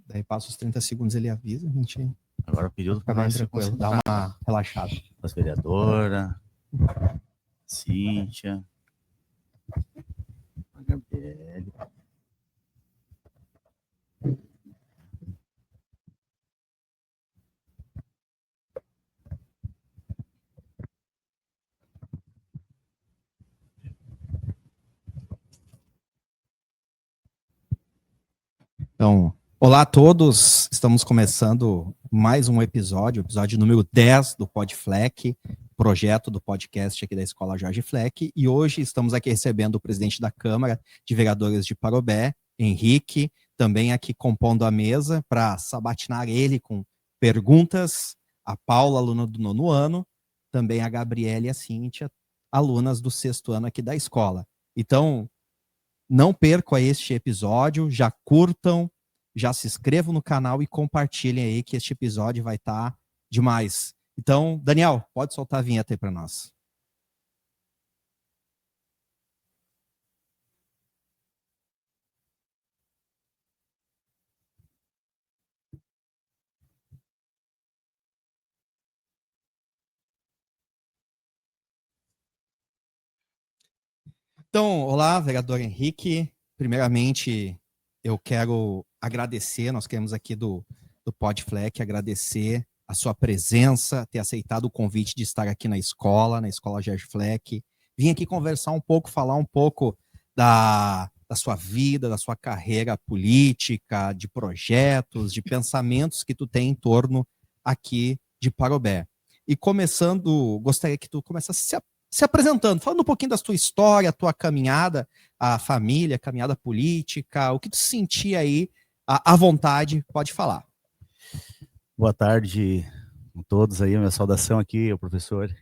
Daí passa os 30 segundos, ele avisa, a gente Agora o período fica bem tranquilo, dá uma relaxada. A vereadora, Cíntia, a Gabriele. Então, olá a todos, estamos começando mais um episódio, episódio número 10 do PodFleck, projeto do podcast aqui da Escola Jorge Fleck, e hoje estamos aqui recebendo o presidente da Câmara de Vereadores de Parobé, Henrique, também aqui compondo a mesa para sabatinar ele com perguntas, a Paula, aluna do 9º ano, também a Gabriela e a Cíntia, alunas do 6º ano aqui da escola. Então, não percam este episódio, já curtam, já se inscrevam no canal e compartilhem aí que este episódio vai estar demais. Então, Daniel, pode soltar a vinheta aí para nós. Então, olá, vereador Henrique. Primeiramente, eu quero agradecer, nós queremos aqui do PodFleck agradecer a sua presença, ter aceitado o convite de estar aqui na Escola Jorge Fleck. Vim aqui conversar um pouco, falar um pouco da sua vida, da sua carreira política, de projetos, de pensamentos que tu tem em torno aqui de Parobé. E começando, gostaria que tu começasse se apresentando, falando um pouquinho da tua história, a tua caminhada, a família, a caminhada política, o que tu sentia aí, à vontade, pode falar. Boa tarde a todos aí, a minha saudação aqui, o professor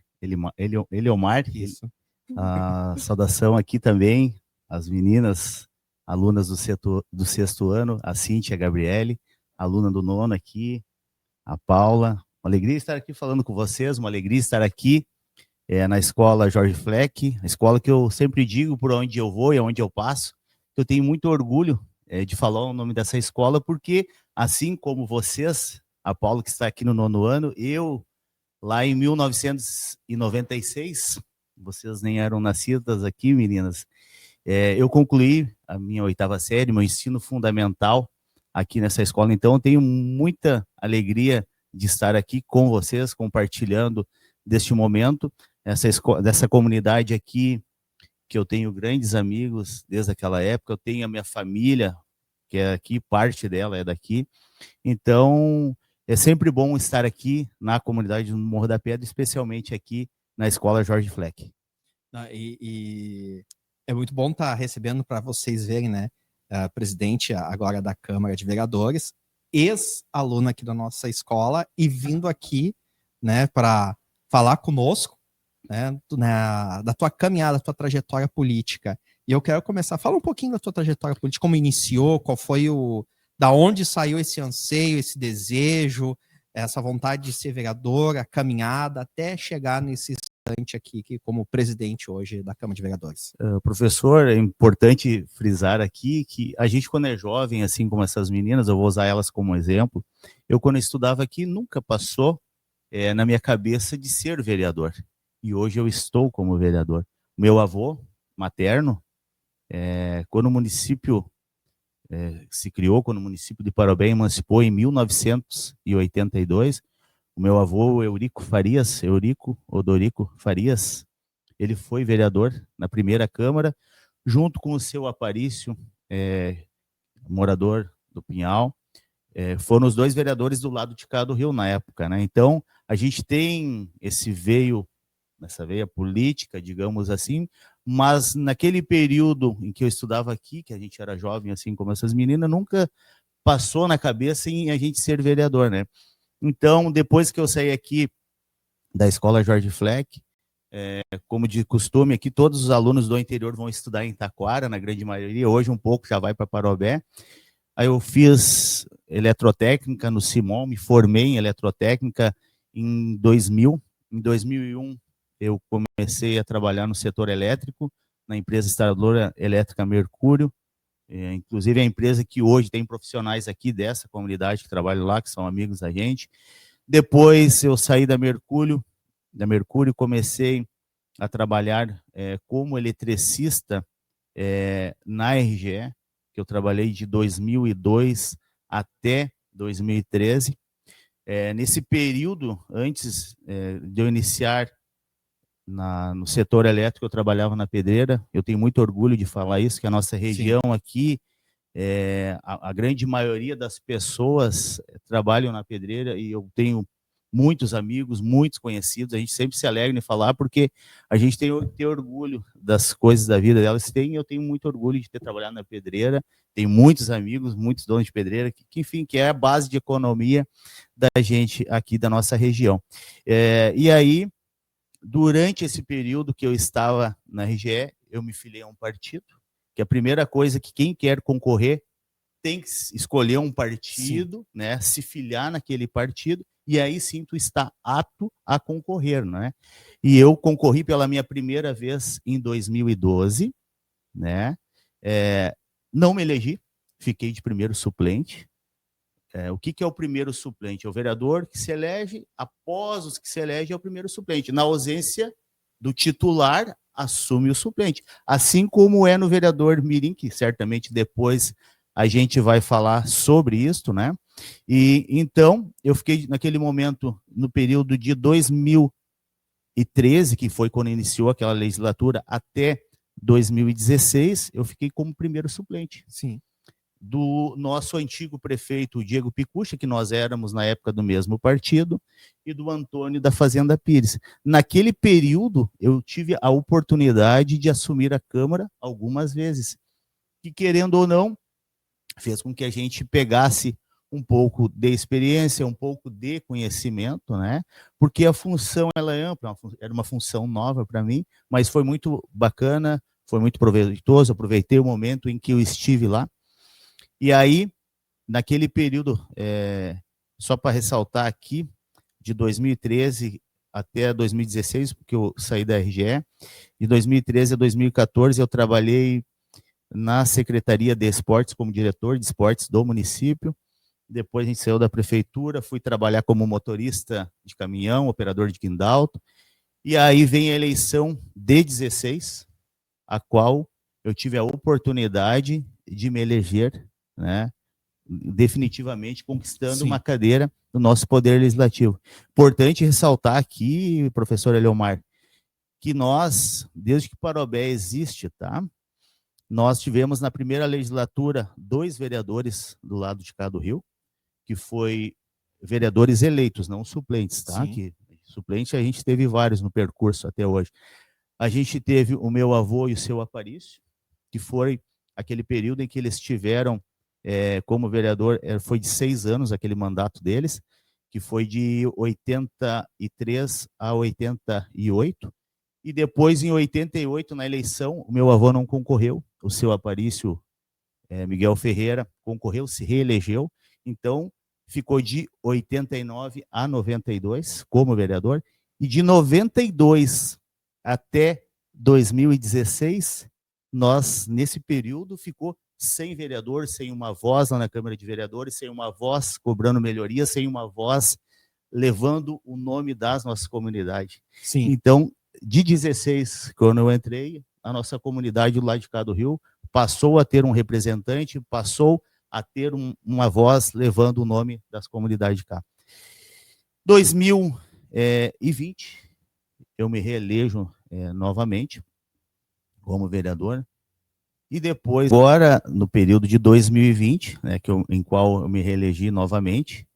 Eliomar. Isso. A saudação aqui também, as meninas, alunas do 6º ano, a Cíntia, a Gabriele, aluna do 9º aqui, a Paula. Uma alegria estar aqui falando com vocês, uma alegria estar aqui na Escola Jorge Fleck, a escola que eu sempre digo por onde eu vou e onde eu passo, que eu tenho muito orgulho de falar o nome dessa escola, porque assim como vocês, a Paula que está aqui no 9º ano, eu lá em 1996, vocês nem eram nascidas aqui, meninas, eu concluí a minha 8ª série, meu ensino fundamental aqui nessa escola, então eu tenho muita alegria de estar aqui com vocês, compartilhando deste momento, dessa comunidade aqui, que eu tenho grandes amigos desde aquela época, eu tenho a minha família, que é aqui, parte dela é daqui, então é sempre bom estar aqui na comunidade do Morro da Pedra, especialmente aqui na Escola Jorge Fleck. E é muito bom estar recebendo para vocês verem, né, a presidente agora da Câmara de Vereadores, ex-aluna aqui da nossa escola e vindo aqui, né, para falar conosco, né, da tua caminhada, da tua trajetória política. E eu quero começar, fala um pouquinho da tua trajetória política, como iniciou, qual foi da onde saiu esse anseio, esse desejo, essa vontade de ser vereador, a caminhada, até chegar nesse instante aqui, como presidente hoje da Câmara de Vereadores. Professor, é importante frisar aqui que a gente, quando é jovem, assim como essas meninas, eu vou usar elas como exemplo, eu, quando eu estudava aqui, nunca passou na minha cabeça de ser vereador. E hoje eu estou como vereador. Meu avô materno, quando o município se criou, quando o município de Parobé emancipou em 1982, o meu avô Eurico Odorico Farias, ele foi vereador na primeira Câmara, junto com o seu Aparício, morador do Pinhal, foram os dois vereadores do lado de cá do rio na época, né? Então, a gente tem essa veia política, digamos assim, mas naquele período em que eu estudava aqui, que a gente era jovem, assim como essas meninas, nunca passou na cabeça em a gente ser vereador, né? Então, depois que eu saí aqui da Escola Jorge Fleck, como de costume aqui, todos os alunos do interior vão estudar em Taquara, na grande maioria, hoje um pouco já vai para Parobé. Aí eu fiz eletrotécnica no Simon, me formei em eletrotécnica em 2000. Em 2001, eu comecei a trabalhar no setor elétrico, na empresa instaladora elétrica Mercúrio. inclusive a empresa que hoje tem profissionais aqui dessa comunidade que trabalham lá, que são amigos da gente. Depois eu saí da Mercúrio, comecei a trabalhar como eletricista na RGE, que eu trabalhei de 2002 até 2013. Nesse período, antes de eu iniciar no setor elétrico, eu trabalhava na pedreira. Eu tenho muito orgulho de falar isso, que a nossa região Sim. aqui, a grande maioria das pessoas trabalham na pedreira, e eu tenho muitos amigos, muitos conhecidos. A gente sempre se alegra em falar, porque a gente tem orgulho das coisas da vida delas. Eu tenho muito orgulho de ter trabalhado na pedreira. Tenho muitos amigos, muitos donos de pedreira, enfim, que é a base de economia da gente aqui da nossa região. E aí, durante esse período que eu estava na RGE, eu me filiei a um partido, que a primeira coisa que quem quer concorrer tem que escolher um partido, né, se filiar naquele partido, e aí sim tu está apto a concorrer, né? E eu concorri pela minha primeira vez em 2012, né? Não me elegi, fiquei de primeiro suplente. O que é o primeiro suplente? É o vereador que se elege, após os que se elege, é o primeiro suplente. Na ausência do titular, assume o suplente. Assim como é no vereador mirim, que certamente depois a gente vai falar sobre isso, né? E então, eu fiquei naquele momento, no período de 2013, que foi quando iniciou aquela legislatura, até 2016, eu fiquei como primeiro suplente. Sim. Do nosso antigo prefeito Diego Picucha, que nós éramos na época do mesmo partido, e do Antônio da Fazenda Pires. Naquele período, eu tive a oportunidade de assumir a Câmara algumas vezes, que, querendo ou não, fez com que a gente pegasse um pouco de experiência, um pouco de conhecimento, né? Porque a função ela é ampla, era uma função nova para mim, mas foi muito bacana, foi muito proveitoso. Aproveitei o momento em que eu estive lá. E aí, naquele período, só para ressaltar aqui, de 2013 até 2016, porque eu saí da RGE, de 2013 a 2014 eu trabalhei na Secretaria de Esportes como diretor de esportes do município. Depois a gente saiu da prefeitura, fui trabalhar como motorista de caminhão, operador de guindalto, e aí vem a eleição de 16, a qual eu tive a oportunidade de me eleger, né, definitivamente conquistando uma cadeira no nosso Poder Legislativo. Importante ressaltar aqui, professor Eliomar, que nós, desde que o Parobé existe, tá? Nós tivemos na primeira legislatura 2 vereadores do lado de cá do Rio, que foi vereadores eleitos, não suplentes, tá? Que suplente a gente teve vários no percurso até hoje. A gente teve o meu avô e o seu Aparício, que foi aquele período em que eles tiveram como vereador, foi de 6 anos aquele mandato deles, que foi de 83 a 88, e depois, em 88, na eleição, o meu avô não concorreu, o seu Aparício Miguel Ferreira concorreu, se reelegeu, então ficou de 89 a 92 como vereador, e de 92 até 2016, nós, nesse período, ficou sem vereador, sem uma voz lá na Câmara de Vereadores, sem uma voz cobrando melhoria, sem uma voz levando o nome das nossas comunidades. Sim. Então, de 16, quando eu entrei, a nossa comunidade lá de cá do Rio passou a ter um representante, passou a ter uma voz levando o nome das comunidades de cá. 2020, eu me reelejo novamente como vereador, e depois, agora, no período de 2020, né, em qual eu me reelegi novamente,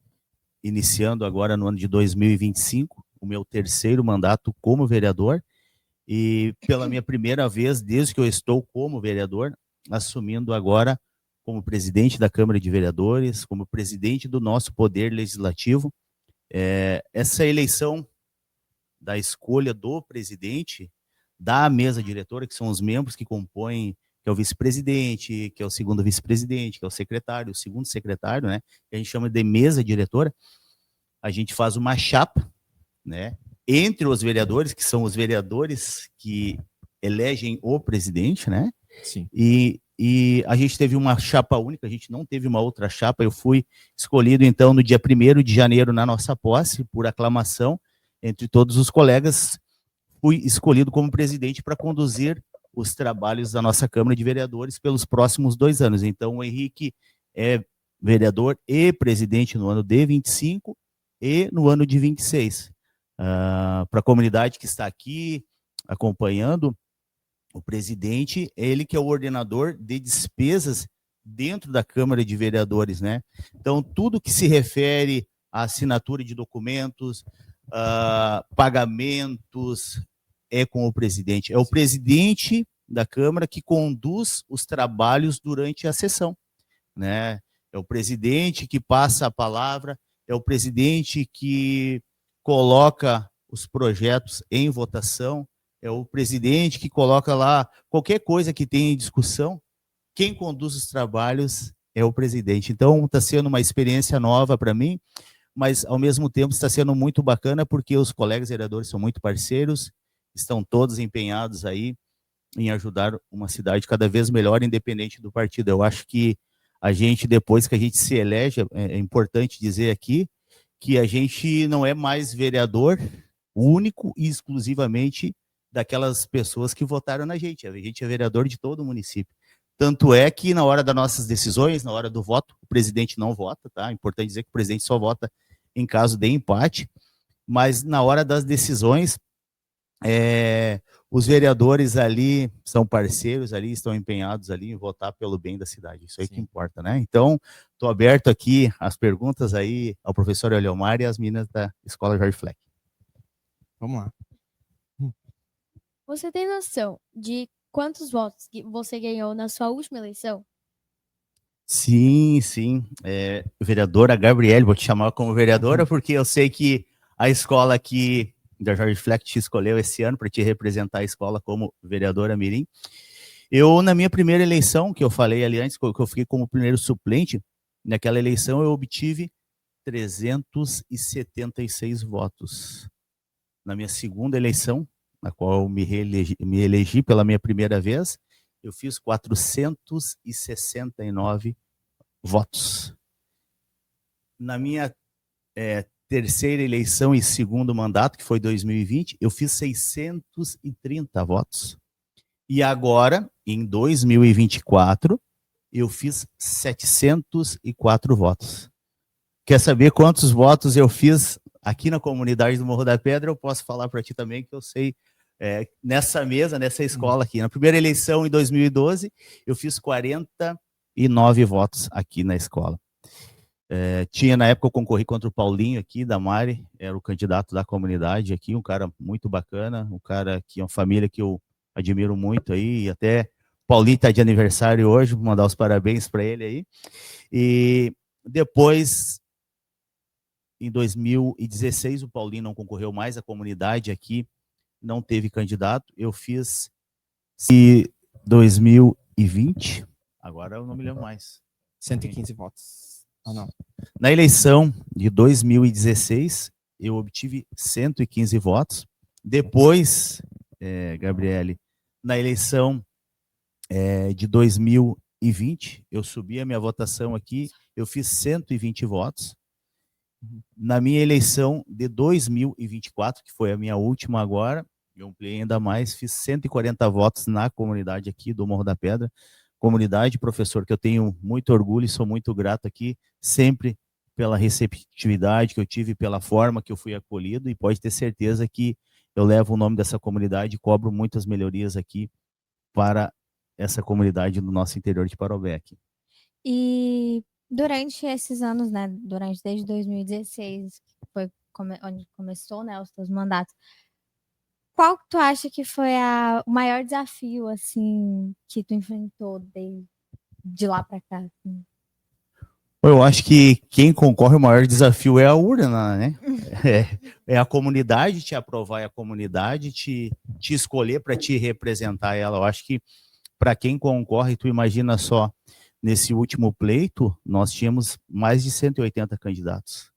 iniciando agora no ano de 2025, o meu terceiro mandato como vereador, e pela minha primeira vez, desde que eu estou como vereador, assumindo agora como presidente da Câmara de Vereadores, como presidente do nosso Poder Legislativo. Essa eleição da escolha do presidente, da mesa diretora, que são os membros que compõem, que é o vice-presidente, que é o segundo vice-presidente, que é o secretário, o segundo secretário, né, que a gente chama de mesa diretora. A gente faz uma chapa, né, entre os vereadores, que são os vereadores que elegem o presidente, né? Sim. E e a gente teve uma chapa única, a gente não teve uma outra chapa. Eu fui escolhido, então, no dia 1º de janeiro, na nossa posse, por aclamação, entre todos os colegas, fui escolhido como presidente para conduzir os trabalhos da nossa Câmara de Vereadores pelos próximos 2 anos. Então, o Henrique é vereador e presidente no ano de 25 e no ano de 26. Para a comunidade que está aqui acompanhando, o presidente, ele que é o ordenador de despesas dentro da Câmara de Vereadores, né? Então, tudo que se refere à assinatura de documentos, pagamentos, é com o presidente. É o presidente da Câmara que conduz os trabalhos durante a sessão, né? É o presidente que passa a palavra, é o presidente que coloca os projetos em votação, é o presidente que coloca lá qualquer coisa que tenha em discussão. Quem conduz os trabalhos é o presidente. Então, está sendo uma experiência nova para mim, mas, ao mesmo tempo, está sendo muito bacana, porque os colegas vereadores são muito parceiros, estão todos empenhados aí em ajudar uma cidade cada vez melhor, independente do partido. Eu acho que a gente, depois que a gente se elege, é importante dizer aqui, que a gente não é mais vereador único e exclusivamente daquelas pessoas que votaram na gente. A gente é vereador de todo o município. Tanto é que na hora das nossas decisões, na hora do voto, o presidente não vota, tá? É importante dizer que o presidente só vota em caso de empate, mas na hora das decisões, os vereadores ali são parceiros ali, estão empenhados ali em votar pelo bem da cidade. Isso aí que importa, né? Então, estou aberto aqui às perguntas aí ao professor Eliomar e às meninas da Escola Jorge Fleck. Vamos lá. Você tem noção de quantos votos que você ganhou na sua última eleição? Sim, sim. Vereadora Gabriele, vou te chamar como vereadora, porque eu sei que a escola aqui da Jorge Fleck te escolheu esse ano para te representar a escola como vereadora mirim. Eu, na minha primeira eleição, que eu falei ali antes, que eu fiquei como primeiro suplente, naquela eleição eu obtive 376 votos. Na minha segunda eleição, na qual eu me elegi pela minha primeira vez, eu fiz 469 votos. Na minha terceira eleição e segundo mandato, que foi 2020, eu fiz 630 votos. E agora, em 2024, eu fiz 704 votos. Quer saber quantos votos eu fiz aqui na comunidade do Morro da Pedra? Eu posso falar para ti também, que eu sei, nessa mesa, nessa escola aqui. Na primeira eleição, em 2012, eu fiz 49 votos aqui na escola. Na época eu concorri contra o Paulinho aqui, da Mari, era o candidato da comunidade aqui, um cara muito bacana, um cara que é uma família que eu admiro muito aí, e até o Paulinho está de aniversário hoje, vou mandar os parabéns para ele aí. E depois, em 2016, o Paulinho não concorreu mais, a comunidade aqui não teve candidato, eu fiz 2020, agora eu não me lembro mais. 115 votos. Não. Na eleição de 2016, eu obtive 115 votos. Depois, Gabriele, na eleição de 2020, eu subi a minha votação aqui, eu fiz 120 votos. Na minha eleição de 2024, que foi a minha última agora, eu ampliei ainda mais, fiz 140 votos na comunidade aqui do Morro da Pedra. Comunidade, professor, que eu tenho muito orgulho e sou muito grato aqui, sempre pela receptividade que eu tive, pela forma que eu fui acolhido, e pode ter certeza que eu levo o nome dessa comunidade e cobro muitas melhorias aqui para essa comunidade do nosso interior de Parobé aqui. E durante esses anos, né, desde 2016, que foi onde começou, né, os seus mandatos, qual tu acha que foi o maior desafio, assim, que tu enfrentou de lá para cá? Assim? Eu acho que quem concorre, o maior desafio é a urna, né? É a comunidade te aprovar, é a comunidade te escolher para te representar ela. Eu acho que para quem concorre, tu imagina só, nesse último pleito, nós tínhamos mais de 180 candidatos,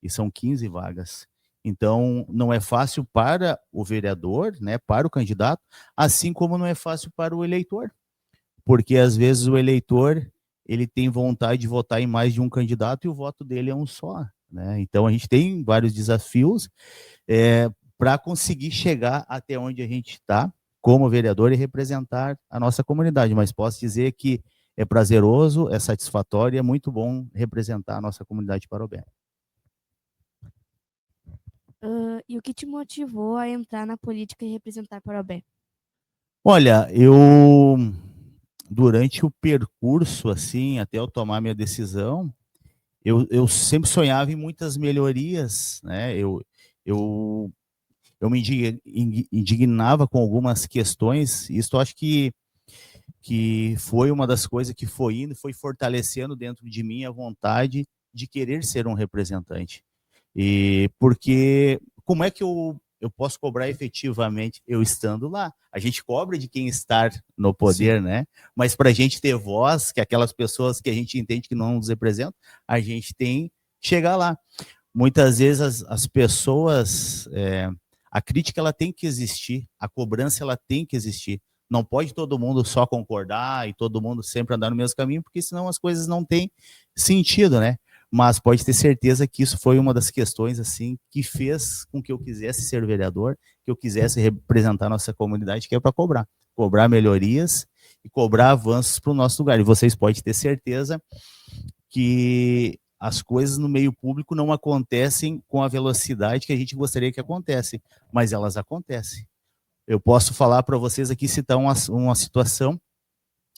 e são 15 vagas. Então, não é fácil para o vereador, né, para o candidato, assim como não é fácil para o eleitor, porque às vezes o eleitor ele tem vontade de votar em mais de um candidato e o voto dele é um só, né? Então a gente tem vários desafios para conseguir chegar até onde a gente está como vereador e representar a nossa comunidade, mas posso dizer que é prazeroso, é satisfatório e é muito bom representar a nossa comunidade de Parobé. E o que te motivou a entrar na política e representar Parobé? Olha, durante o percurso, assim, até eu tomar minha decisão, eu sempre sonhava em muitas melhorias, né? Eu me indignava com algumas questões, e isso eu acho que foi uma das coisas que foi fortalecendo dentro de mim a vontade de querer ser um representante. E porque como é que eu posso cobrar efetivamente eu estando lá? A gente cobra de quem está no poder, né? Mas para a gente ter voz, que aquelas pessoas que a gente entende que não nos representam, a gente tem que chegar lá. Muitas vezes as pessoas, a crítica ela tem que existir, a cobrança ela tem que existir. Não pode todo mundo só concordar e todo mundo sempre andar no mesmo caminho, porque senão as coisas não têm sentido, né? Mas pode ter certeza que isso foi uma das questões assim que fez com que eu quisesse ser vereador, que eu quisesse representar nossa comunidade, que é para cobrar melhorias e cobrar avanços para o nosso lugar. E vocês podem ter certeza que as coisas no meio público não acontecem com a velocidade que a gente gostaria que acontecesse, mas elas acontecem. Eu posso falar para vocês aqui, citar uma situação,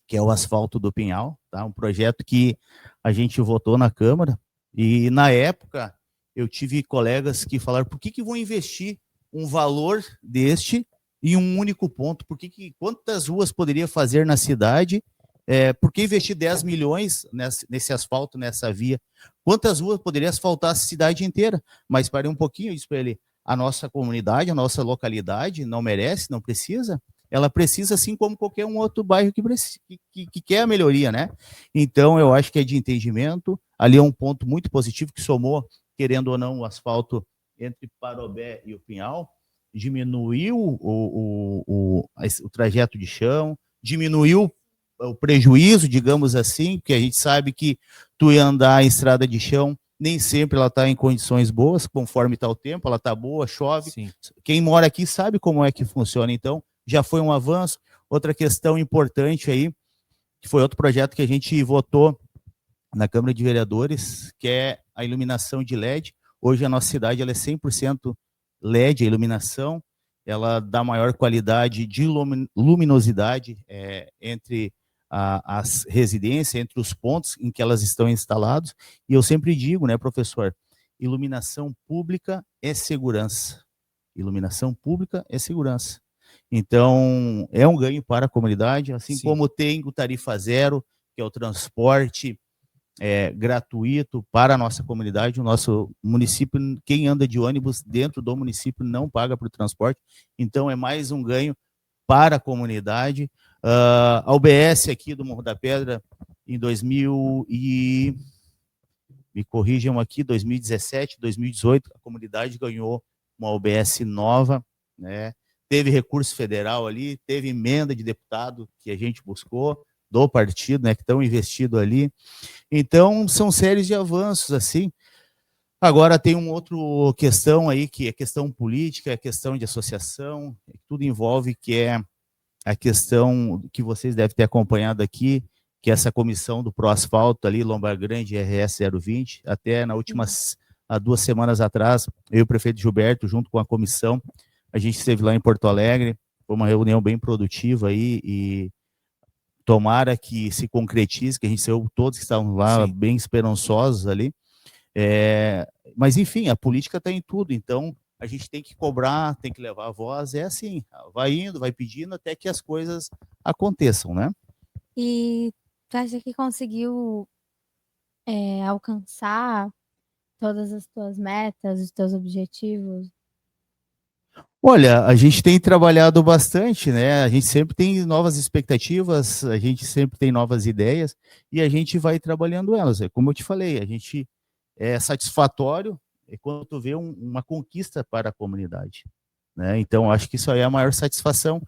que é o asfalto do Pinhal, tá? Um projeto que a gente votou na Câmara, e na época eu tive colegas que falaram, por que vão investir um valor deste em um único ponto? Quantas ruas poderia fazer na cidade? Por que investir 10 milhões nesse asfalto, nessa via? Quantas ruas poderia asfaltar a cidade inteira? Mas parei um pouquinho, eu disse para ele, a nossa comunidade, a nossa localidade não merece, não precisa? Ela precisa, assim como qualquer um outro bairro que quer a melhoria, né? Então, eu acho que é de entendimento. Ali é um ponto muito positivo que somou, querendo ou não, o asfalto entre Parobé e o Pinhal, diminuiu o trajeto de chão, diminuiu o prejuízo, digamos assim, porque a gente sabe que tu ia andar em estrada de chão, nem sempre ela está em condições boas, conforme está o tempo, ela está boa, chove. Sim. Quem mora aqui sabe como é que funciona, então já foi um avanço. Outra questão importante aí, que foi outro projeto que a gente votou na Câmara de Vereadores, que é a iluminação de LED. Hoje a nossa cidade ela é 100% LED, a iluminação, ela dá maior qualidade de luminosidade entre as residências, entre os pontos em que elas estão instaladas. E eu sempre digo, né, professor, iluminação pública é segurança. Iluminação pública é segurança. Então, é um ganho para a comunidade, assim Sim. como tem o tarifa zero, que é o transporte gratuito para a nossa comunidade. O nosso município, quem anda de ônibus dentro do município não paga por transporte, então é mais um ganho para a comunidade. A UBS aqui do Morro da Pedra, em 2017, 2018, a comunidade ganhou uma UBS nova, né? Teve recurso federal ali, teve emenda de deputado que a gente buscou, do partido, né, que estão investidos ali. Então, são séries de avanços, assim. Agora tem uma outra questão aí, que é questão política, é questão de associação, tudo envolve, que é a questão que vocês devem ter acompanhado aqui, que é essa comissão do Proasfalto ali, Lombar Grande, RS 020, até há 2 semanas atrás, eu e o prefeito Gilberto, junto com a comissão, a gente esteve lá em Porto Alegre, foi uma reunião bem produtiva aí, e tomara que se concretize, que a gente saiu, todos que estavam lá, Sim. bem esperançosos ali. Mas, enfim, a política está em tudo, então a gente tem que cobrar, tem que levar a voz, é assim, vai indo, vai pedindo até que as coisas aconteçam, né? E tu acha que conseguiu alcançar todas as tuas metas, os teus objetivos? Olha, a gente tem trabalhado bastante, né? A gente sempre tem novas expectativas, a gente sempre tem novas ideias e a gente vai trabalhando elas. Como eu te falei, a gente é satisfatório quando tu vê uma conquista para a comunidade, né? Então, acho que isso aí é a maior satisfação.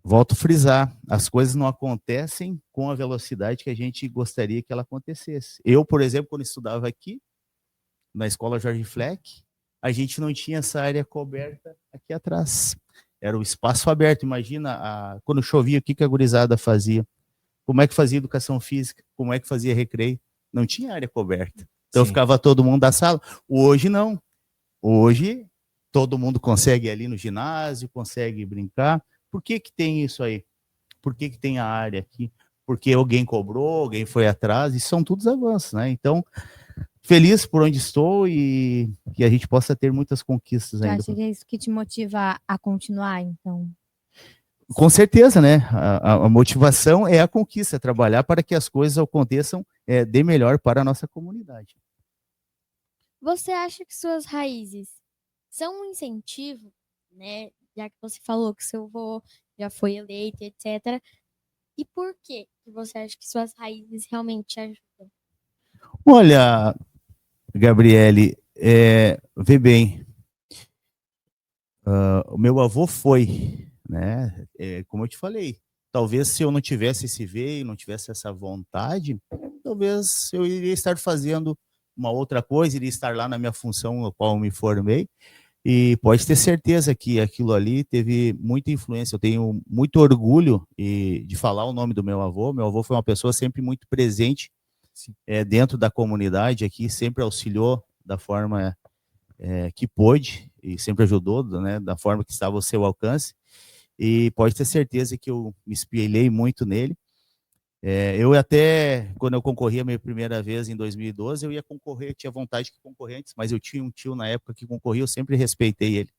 volto a frisar, as coisas não acontecem com a velocidade que a gente gostaria que ela acontecesse. Eu, por exemplo, quando estudava aqui, na escola Jorge Fleck, a gente não tinha essa área coberta aqui atrás. Era o espaço aberto. Imagina, quando chovia, o que a gurizada fazia? Como é que fazia educação física? Como é que fazia recreio? Não tinha área coberta. Então Sim. ficava todo mundo da sala. Hoje não. Hoje todo mundo consegue ir ali no ginásio, consegue brincar. Por que tem isso aí? Por que tem a área aqui? Porque alguém cobrou, alguém foi atrás, e são todos avanços, né? Então, feliz por onde estou e que a gente possa ter muitas conquistas Tu ainda. acha que é isso que te motiva a continuar, então? Com certeza, né? A motivação é a conquista, é trabalhar para que as coisas aconteçam de melhor para a nossa comunidade. Você acha que suas raízes são um incentivo, né? Já que você falou que seu avô já foi eleito, etc. E por que você acha que suas raízes realmente te ajudam? Olha, Gabriele, vê bem, o meu avô foi, né? Como eu te falei, talvez se eu não tivesse esse veio, não tivesse essa vontade, talvez eu iria estar fazendo uma outra coisa, iria estar lá na minha função no qual eu me formei, e pode ter certeza que aquilo ali teve muita influência. Eu tenho muito orgulho de falar o nome do meu avô. Meu avô foi uma pessoa sempre muito presente dentro da comunidade aqui, sempre auxiliou da forma que pôde e sempre ajudou, né, da forma que estava ao seu alcance. E pode ter certeza que eu me espelhei muito nele. Eu até, quando eu concorri a minha primeira vez em 2012, eu ia concorrer, tinha vontade de concorrer antes, mas eu tinha um tio na época que concorria, eu sempre respeitei ele,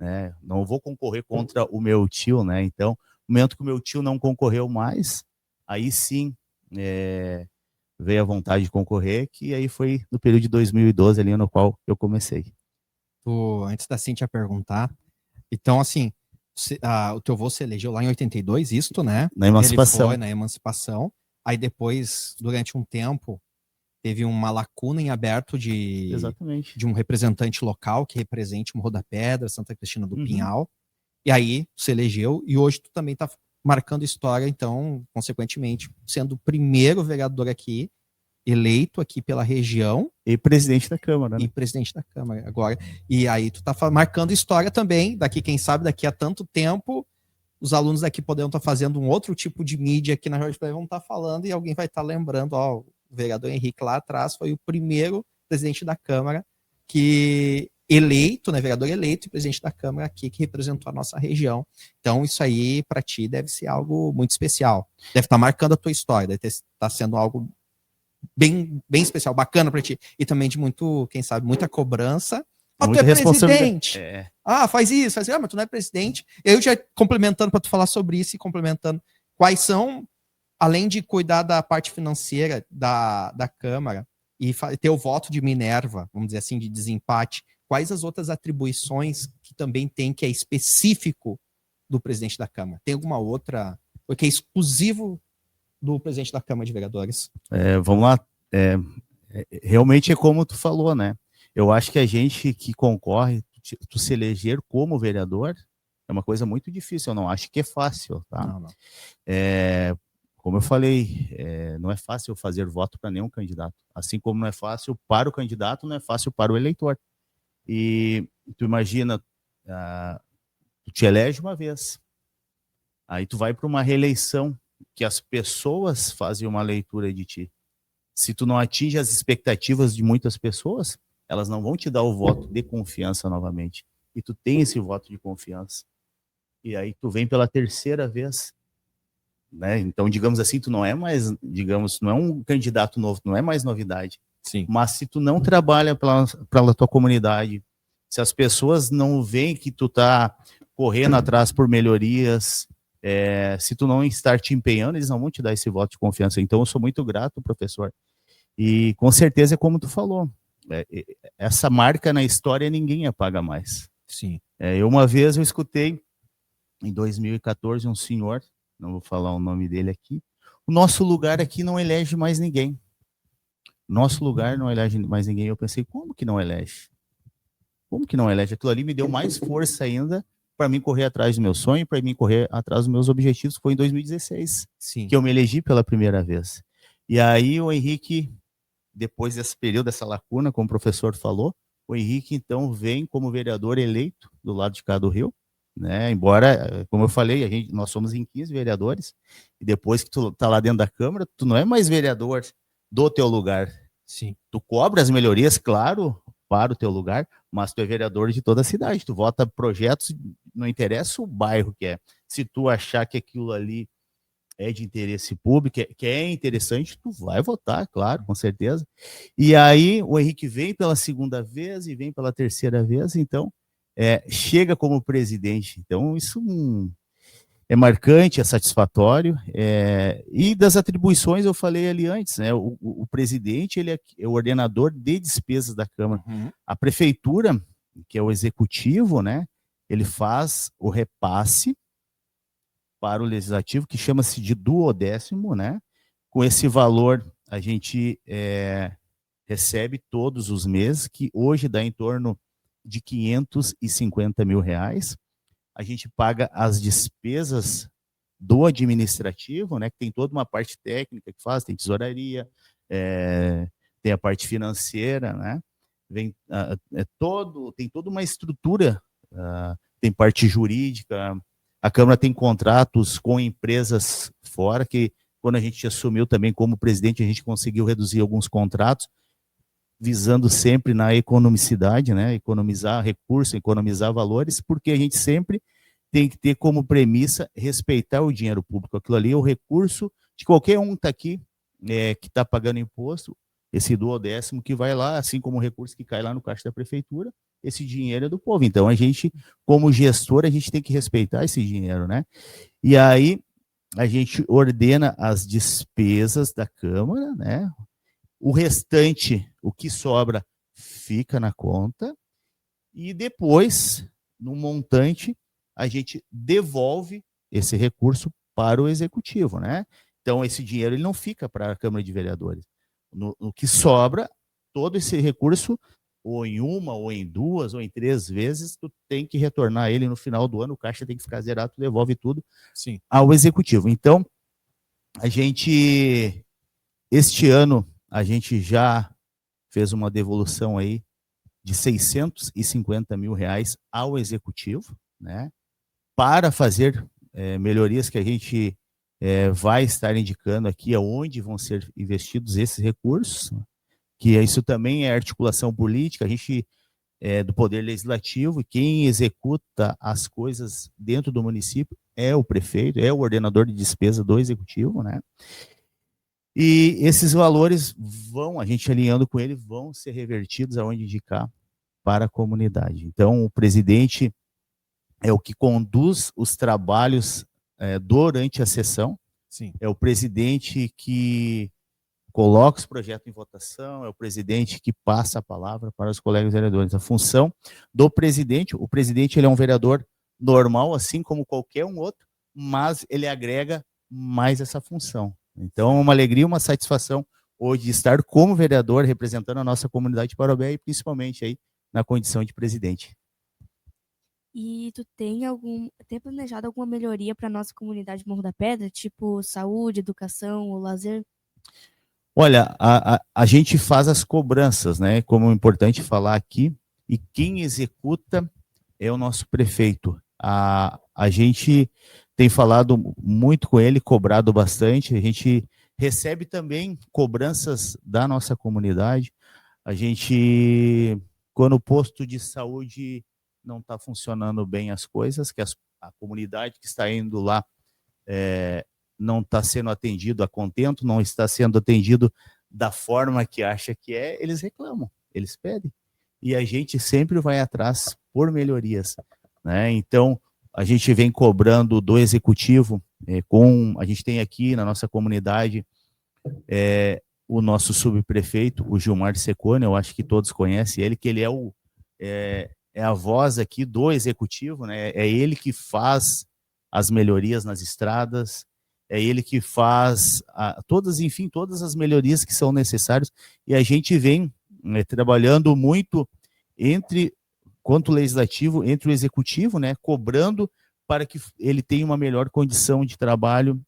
né? Não vou concorrer contra o meu tio, né? Então, no momento que o meu tio não concorreu mais, aí sim veio a vontade de concorrer, que aí foi no período de 2012 ali no qual eu comecei. Antes da Cíntia perguntar, então, assim, o teu avô se elegeu lá em 82, isto, né? Na emancipação. Ele foi na emancipação. Aí depois, durante um tempo, teve uma lacuna em aberto Exatamente. de um representante local que represente Morro da Pedra, Santa Cristina do Pinhal. E aí se elegeu, e hoje tu também está marcando história, então, consequentemente, sendo o primeiro vereador aqui, eleito aqui pela região. E presidente da Câmara, né? E presidente da Câmara agora. E aí tu tá marcando história também, quem sabe, daqui a tanto tempo, os alunos daqui poderão estar fazendo um outro tipo de mídia aqui na Jorge Fleck, vão estar falando e alguém vai estar lembrando, o vereador Henrique lá atrás foi o primeiro presidente da Câmara vereador eleito e presidente da Câmara aqui, que representou a nossa região. Então, isso aí, para ti, deve ser algo muito especial. Deve estar marcando a tua história, deve estar sendo algo bem especial, bacana para ti. E também de muito, quem sabe, muita cobrança. Tu é presidente. Faz isso, faz isso. Mas tu não é presidente. Eu já complementando para tu falar sobre isso e complementando, quais são, além de cuidar da parte financeira da Câmara e ter o voto de Minerva, vamos dizer assim, de desempate, quais as outras atribuições que também tem, que é específico do presidente da Câmara? Tem alguma outra, porque é exclusivo do presidente da Câmara de Vereadores? Vamos lá. Realmente é como tu falou, né? Eu acho que a gente que concorre, tu se eleger como vereador, é uma coisa muito difícil. Eu não acho que é fácil, tá? Não. Como eu falei, não é fácil fazer voto para nenhum candidato. Assim como não é fácil para o candidato, não é fácil para o eleitor. E tu imagina, tu te elege uma vez, aí tu vai para uma reeleição, que as pessoas fazem uma leitura de ti. Se tu não atinge as expectativas de muitas pessoas, elas não vão te dar o voto de confiança novamente. E tu tem esse voto de confiança. E aí tu vem pela terceira vez, né? Então, digamos assim, tu não é mais, não é um candidato novo, não é mais novidade. Sim. Mas se tu não trabalha pela tua comunidade, se as pessoas não veem que tu tá correndo atrás por melhorias, se tu não estar te empenhando, eles não vão te dar esse voto de confiança. Então, eu sou muito grato, professor. E com certeza é como tu falou. Essa marca na história ninguém apaga mais. Sim. Uma vez eu escutei, em 2014, um senhor, não vou falar o nome dele aqui, o nosso lugar aqui não elege mais ninguém. Nosso lugar não elege mais ninguém. Eu pensei, como que não elege? Como que não elege? Aquilo ali me deu mais força ainda para mim correr atrás do meu sonho, para mim correr atrás dos meus objetivos. Foi em 2016 Sim. que eu me elegi pela primeira vez. E aí o Henrique, depois desse período, dessa lacuna, como o professor falou, o Henrique, então, vem como vereador eleito do lado de cá do Rio, né? Embora, como eu falei, nós somos em 15 vereadores, e depois que tu tá lá dentro da Câmara, tu não é mais vereador do teu lugar. Sim. Tu cobra as melhorias, claro, para o teu lugar, mas tu é vereador de toda a cidade. Tu vota projetos, não interessa o bairro que é. Se tu achar que aquilo ali é de interesse público, que é interessante, tu vai votar, claro, com certeza. E aí o Henrique vem pela segunda vez e vem pela terceira vez, então chega como presidente. Então isso é marcante, é satisfatório. E das atribuições eu falei ali antes, né? O presidente ele é o ordenador de despesas da Câmara. Uhum. A prefeitura, que é o executivo, né? Ele faz o repasse para o legislativo, que chama-se de duodécimo, né? Com esse valor, a gente recebe todos os meses, que hoje dá em torno de R$550 mil. A gente paga as despesas do administrativo, né? Que tem toda uma parte técnica que faz, tem tesouraria, tem a parte financeira, né? Tem toda uma estrutura, tem parte jurídica. A Câmara tem contratos com empresas fora, que quando a gente assumiu também como presidente, a gente conseguiu reduzir alguns contratos, visando sempre na economicidade, né? Economizar recursos, economizar valores, porque a gente sempre tem que ter como premissa respeitar o dinheiro público. Aquilo ali é o recurso de qualquer um que está aqui, que está pagando imposto, esse duodécimo que vai lá, assim como o recurso que cai lá no caixa da prefeitura, esse dinheiro é do povo. Então, a gente, como gestor, a gente tem que respeitar esse dinheiro, né? E aí, a gente ordena as despesas da Câmara, né? O restante, o que sobra, fica na conta. E depois, no montante, a gente devolve esse recurso para o Executivo, né? Então, esse dinheiro ele não fica para a Câmara de Vereadores. No que sobra, todo esse recurso, ou em uma, ou em duas, ou em 3 vezes, tu tem que retornar ele no final do ano, o caixa tem que ficar zerado, tu devolve tudo ao Executivo. Então, este ano, a gente já fez uma devolução aí de R$650 mil ao Executivo, né? Para fazer melhorias que a gente vai estar indicando aqui aonde vão ser investidos esses recursos, que isso também é articulação política, a gente do Poder Legislativo, e quem executa as coisas dentro do município é o prefeito, é o ordenador de despesa do Executivo, né? E esses valores a gente alinhando com ele, vão ser revertidos aonde indicar para a comunidade. Então, o presidente é o que conduz os trabalhos durante a sessão. Sim. É o presidente que coloca os projetos em votação, é o presidente que passa a palavra para os colegas vereadores. A função do presidente, o presidente ele é um vereador normal, assim como qualquer um outro, mas ele agrega mais essa função. Então, é uma alegria, uma satisfação hoje de estar como vereador representando a nossa comunidade de Parobé e principalmente aí na condição de presidente. E tu tem planejado alguma melhoria para a nossa comunidade de Morro da Pedra, tipo saúde, educação ou lazer? Olha, a gente faz as cobranças, né? Como é importante falar aqui, e quem executa é o nosso prefeito. A gente tem falado muito com ele, cobrado bastante, a gente recebe também cobranças da nossa comunidade. A gente, quando o posto de saúde não está funcionando bem as coisas, que a comunidade que está indo lá não está sendo atendido a contento, não está sendo atendido da forma que acha que eles reclamam, eles pedem. E a gente sempre vai atrás por melhorias, né? Então, a gente vem cobrando do Executivo, a gente tem aqui na nossa comunidade o nosso subprefeito, o Gilmar Secone, eu acho que todos conhecem ele, que ele é a voz aqui do Executivo, né? É ele que faz as melhorias nas estradas, é ele que faz todas as melhorias que são necessárias, e a gente vem trabalhando muito entre quanto o legislativo, entre o executivo, né, cobrando para que ele tenha uma melhor condição de trabalho,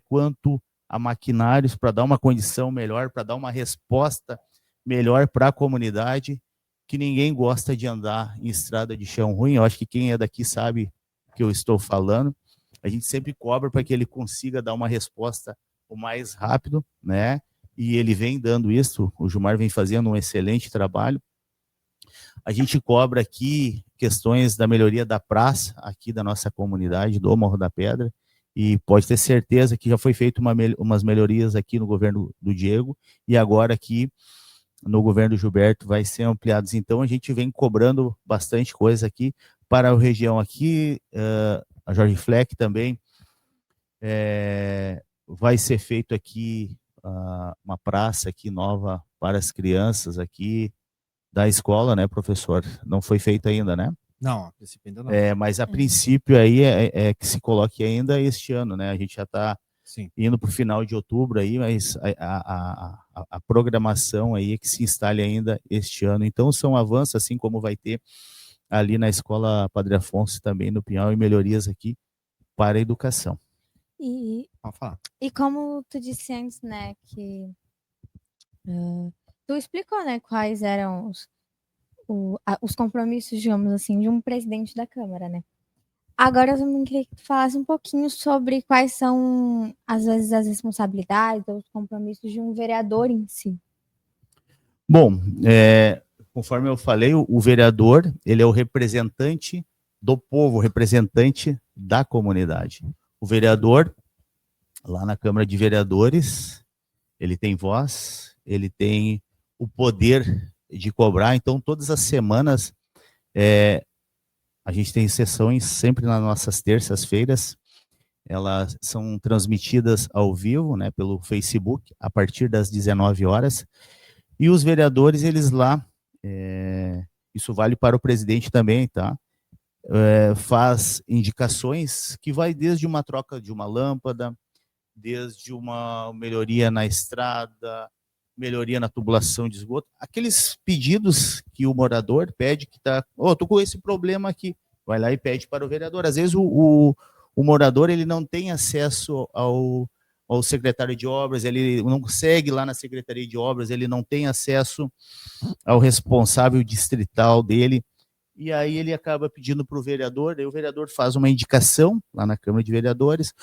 quanto a maquinários, para dar uma condição melhor, para dar uma resposta melhor para a comunidade, que ninguém gosta de andar em estrada de chão ruim. Eu acho que quem é daqui sabe o que eu estou falando. A gente sempre cobra para que ele consiga dar uma resposta o mais rápido, né? E ele vem dando isso, o Gilmar vem fazendo um excelente trabalho. A gente cobra aqui questões da melhoria da praça aqui da nossa comunidade, do Morro da Pedra, e pode ter certeza que já foi feito umas melhorias aqui no governo do Diego, e agora aqui no governo do Gilberto vai ser ampliados. Então a gente vem cobrando bastante coisa aqui para a região aqui, a Jorge Fleck também, vai ser feito aqui uma praça aqui nova para as crianças aqui da escola, né, professor? Não foi feito ainda, né? Não, a princípio ainda não. Mas a princípio aí é que se coloque ainda este ano, né? A gente já está indo para o final de outubro aí, mas a programação aí é que se instale ainda este ano. Então são avanços, assim como vai ter ali na escola Padre Afonso também no Pinhal, e melhorias aqui para a educação. Pode falar. E como tu disse antes, né, que tu explicou, né, quais eram os compromissos, digamos assim, de um presidente da Câmara, né? Agora eu também queria que tu falasse um pouquinho sobre quais são, às vezes, as responsabilidades ou os compromissos de um vereador em si. Bom, conforme eu falei, o vereador, ele é o representante do povo, o representante da comunidade. O vereador, lá na Câmara de Vereadores, ele tem voz, ele tem o poder de cobrar. Então, todas as semanas, a gente tem sessões sempre nas nossas terças-feiras. Elas são transmitidas ao vivo, né, pelo Facebook, a partir das 19 horas. E os vereadores, eles lá, isso vale para o presidente também, tá? Faz indicações que vai desde uma troca de uma lâmpada, desde uma melhoria na estrada, melhoria na tubulação de esgoto, aqueles pedidos que o morador pede, que tá, tô com esse problema aqui, vai lá e pede para o vereador. Às vezes o morador, ele não tem acesso ao secretário de obras, ele não consegue lá na secretaria de obras, ele não tem acesso ao responsável distrital dele, e aí ele acaba pedindo para o vereador, aí o vereador faz uma indicação lá na Câmara de Vereadores,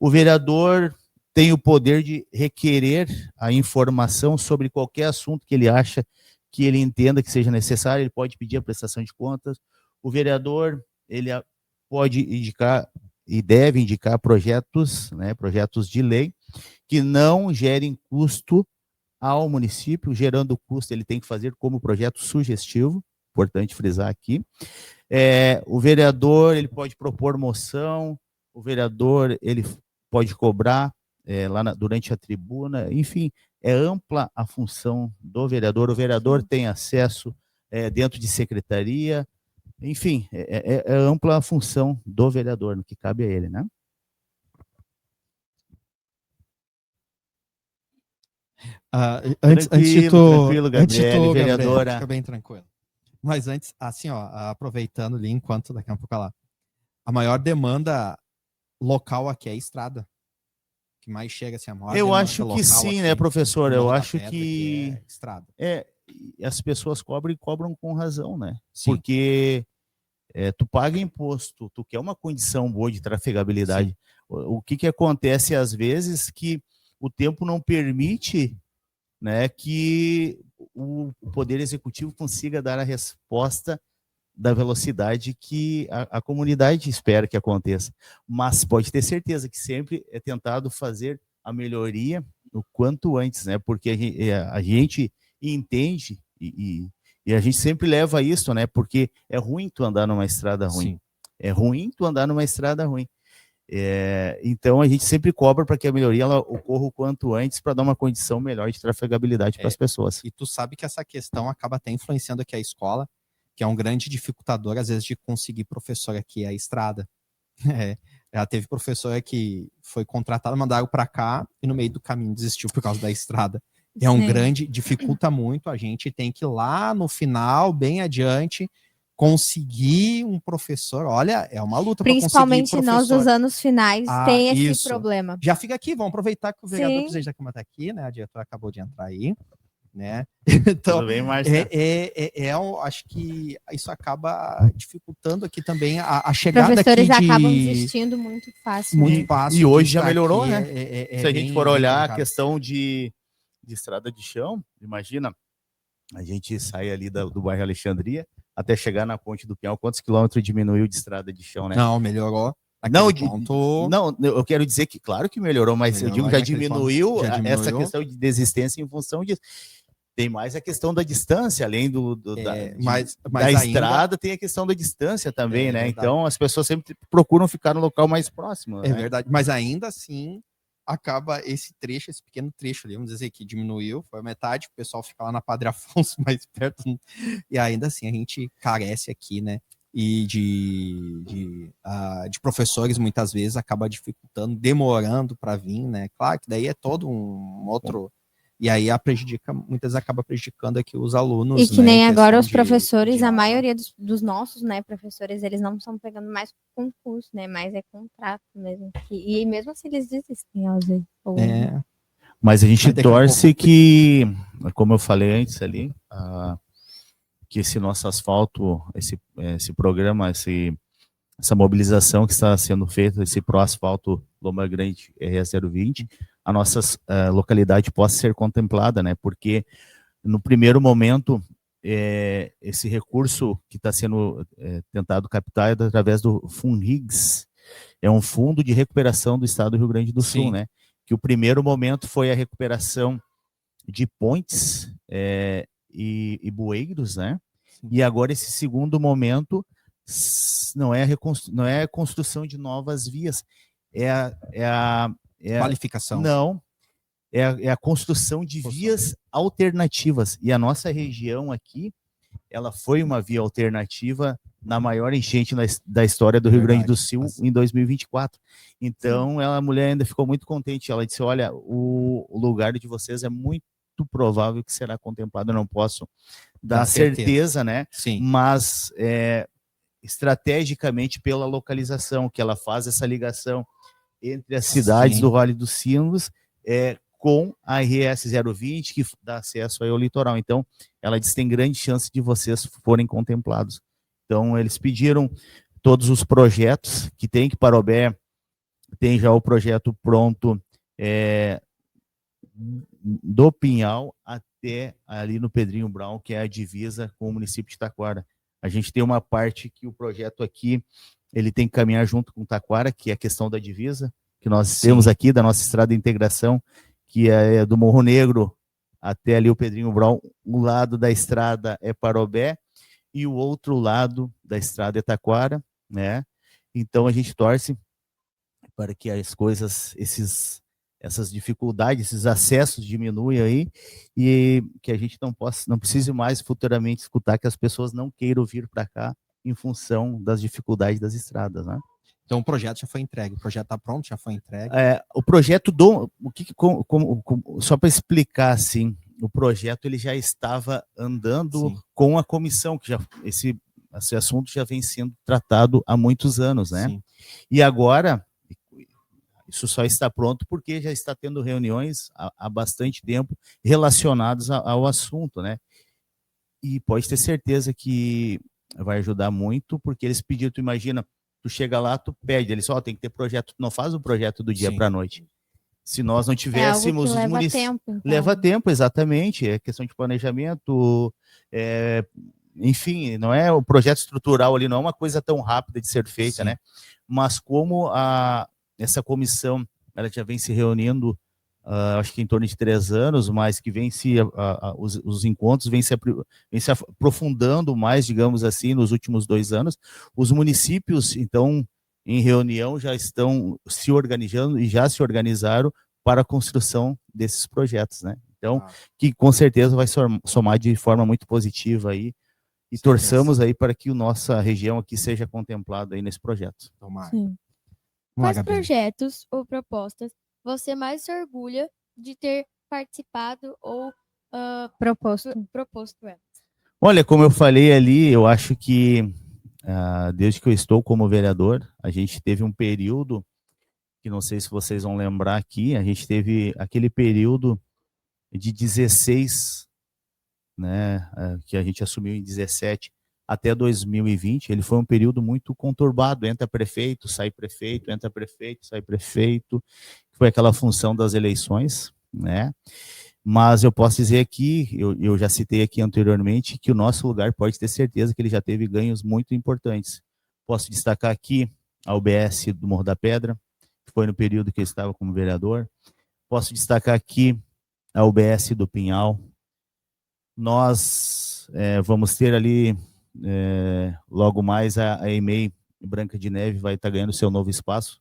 o vereador tem o poder de requerer a informação sobre qualquer assunto que ele acha, que ele entenda que seja necessário, ele pode pedir a prestação de contas. O vereador, ele pode indicar e deve indicar projetos, né, projetos de lei que não gerem custo ao município. Gerando custo, ele tem que fazer como projeto sugestivo, importante frisar aqui. O vereador, ele pode propor moção, o vereador, ele pode cobrar durante a tribuna, enfim, é ampla a função do vereador. O vereador tem acesso dentro de secretaria, enfim, é ampla a função do vereador, no que cabe a ele, né? Antes de tranquilo, Gabriel, vereadora. Fica bem tranquilo. Mas antes, assim, aproveitando ali, enquanto daqui a pouco lá, a maior demanda local aqui é a estrada. Que mais chega assim, a maior eu acho que sim, aqui, né, professor? Eu acho que é estrada. As pessoas cobram e cobram com razão, né? Sim. Porque tu paga imposto, tu quer uma condição boa de trafegabilidade. Sim. O que acontece às vezes que o tempo não permite, né, que o Poder Executivo consiga dar a resposta da velocidade que a comunidade espera que aconteça. Mas pode ter certeza que sempre é tentado fazer a melhoria o quanto antes, né? Porque a gente entende e a gente sempre leva isso, né? Porque é ruim tu andar numa estrada ruim. Sim. É ruim tu andar numa estrada ruim. Então a gente sempre cobra para que a melhoria ela ocorra o quanto antes, para dar uma condição melhor de trafegabilidade para as pessoas. E tu sabe que essa questão acaba até influenciando aqui a escola, que é um grande dificultador, às vezes, de conseguir professor aqui, a estrada. Já teve professora que foi contratada, mandaram para cá, e no meio do caminho desistiu por causa da estrada. É um grande, dificulta muito, a gente tem que ir lá no final, bem adiante, conseguir um professor, olha, é uma luta para conseguir Principalmente nós professor. dos anos finais Ah, tem esse isso. problema. Já fica aqui, vamos aproveitar que o vereador Sim. presidente da Câmara está aqui, né? A diretora acabou de entrar aí, né? Então, Tudo bem, Márcia? acho que isso acaba dificultando aqui também a chegada Professores aqui acabam desistindo muito fácil. muito né? fácil. E hoje de já estar melhorou, aqui, né? Se a gente for bem olhar a complicado. questão de estrada de chão, imagina, a gente sai ali do bairro Alexandria até chegar na Ponte do Pinhal, quantos quilômetros diminuiu de estrada de chão, né? Não, melhorou. Não, Aquele ponto não, eu quero dizer que claro que melhorou, mas eu digo melhorou já naquele diminuiu, ponto, já essa diminuiu. questão de desistência em função disso. Tem mais a questão da distância, além mas da ainda estrada, tem a questão da distância também, né? verdade. Então as pessoas sempre procuram ficar no local mais próximo. É né? verdade, mas ainda assim acaba esse trecho, esse pequeno trecho ali, vamos dizer que diminuiu, foi a metade, o pessoal fica lá na Padre Afonso mais perto, e ainda assim a gente carece aqui, né? E de professores muitas vezes acaba dificultando, demorando para vir, né? Claro que daí é todo um outro. E aí muitas vezes acaba prejudicando aqui os alunos. E que né, nem em agora questão os professores, de a aula. maioria dos nossos, né, professores, eles não estão pegando mais concurso, né, mas é contrato mesmo. E mesmo assim eles desistem, às vezes. É, Mas a gente Mas daqui a torce pouco- que, como eu falei antes ali, que esse nosso asfalto, esse programa, essa mobilização que está sendo feita, esse pró-asfalto Loma Grande RE020, a nossa localidade possa ser contemplada, né? Porque no primeiro momento, esse recurso que está sendo tentado captar é através do FUNRIGS, é um fundo de recuperação do estado do Rio Grande do Sul, Sim. né? Que o primeiro momento foi a recuperação de pontes e bueiros, né? Sim. E agora esse segundo momento não é a construção de novas vias, qualificação. não, é a construção de vias alternativas. E a nossa região aqui, ela foi uma via alternativa na maior enchente da história do Rio Grande do Sul em 2024. Então, a mulher ainda ficou muito contente. Ela disse, olha, o lugar de vocês é muito provável que será contemplado. Eu não posso dar certeza, né? Sim. Mas estrategicamente pela localização, que ela faz essa ligação entre as cidades Sim. do Vale dos Sinos com a RS 020, que dá acesso aí ao litoral. Então, ela diz que tem grande chance de vocês forem contemplados. Então, eles pediram todos os projetos que tem, que Parobé tem já o projeto pronto do Pinhal até ali no Pedrinho Brown, que é a divisa com o município de Taquara. A gente tem uma parte que o projeto aqui, ele tem que caminhar junto com Taquara, que é a questão da divisa, que nós temos aqui, da nossa estrada de integração, que é do Morro Negro até ali o Pedrinho Brown. Um lado da estrada é Parobé e o outro lado da estrada é Taquara, né? Então a gente torce para que as coisas, essas dificuldades, esses acessos diminuem aí e que a gente não precise mais futuramente escutar que as pessoas não queiram vir para cá em função das dificuldades das estradas, né? Então o projeto já foi entregue, o projeto está pronto, já foi entregue. O projeto só para explicar assim, o projeto ele já estava andando com a comissão, que esse assunto já vem sendo tratado há muitos anos, né? Sim. E agora isso só está pronto porque já está tendo reuniões há bastante tempo relacionadas ao assunto, né? E pode ter certeza que vai ajudar muito, porque eles pediram, tu imagina, tu chega lá, tu pede, eles só tem que ter projeto, tu não faz o projeto do dia para a noite. Se nós não tivéssemos os municípios, leva tempo, exatamente, é questão de planejamento, enfim, não é o projeto estrutural ali, não é uma coisa tão rápida de ser feita, né? Mas como essa comissão, ela já vem se reunindo, acho que em torno de 3 anos, mas que vem os encontros vêm se aprofundando mais, digamos assim, nos últimos 2 anos. Os municípios, então, em reunião, já estão se organizando e já se organizaram para a construção desses projetos, né? Então, que com certeza vai somar de forma muito positiva aí, e torçamos aí para que a nossa região aqui seja contemplada aí nesse projeto. Tomara. Quais projetos ou propostas você mais se orgulha de ter participado ou proposto elas? Olha, como eu falei ali, eu acho que desde que eu estou como vereador, a gente teve um período, que não sei se vocês vão lembrar aqui, a gente teve aquele período de 16, né, que a gente assumiu em 17 até 2020, ele foi um período muito conturbado, entra prefeito, sai prefeito, entra prefeito, sai prefeito, foi aquela função das eleições, né? Mas eu posso dizer aqui, eu já citei aqui anteriormente, que o nosso lugar pode ter certeza que ele já teve ganhos muito importantes. Posso destacar aqui a UBS do Morro da Pedra, que foi no período que eu estava como vereador. Posso destacar aqui a UBS do Pinhal. Nós vamos ter ali, logo mais, a EMEI Branca de Neve vai estar ganhando seu novo espaço.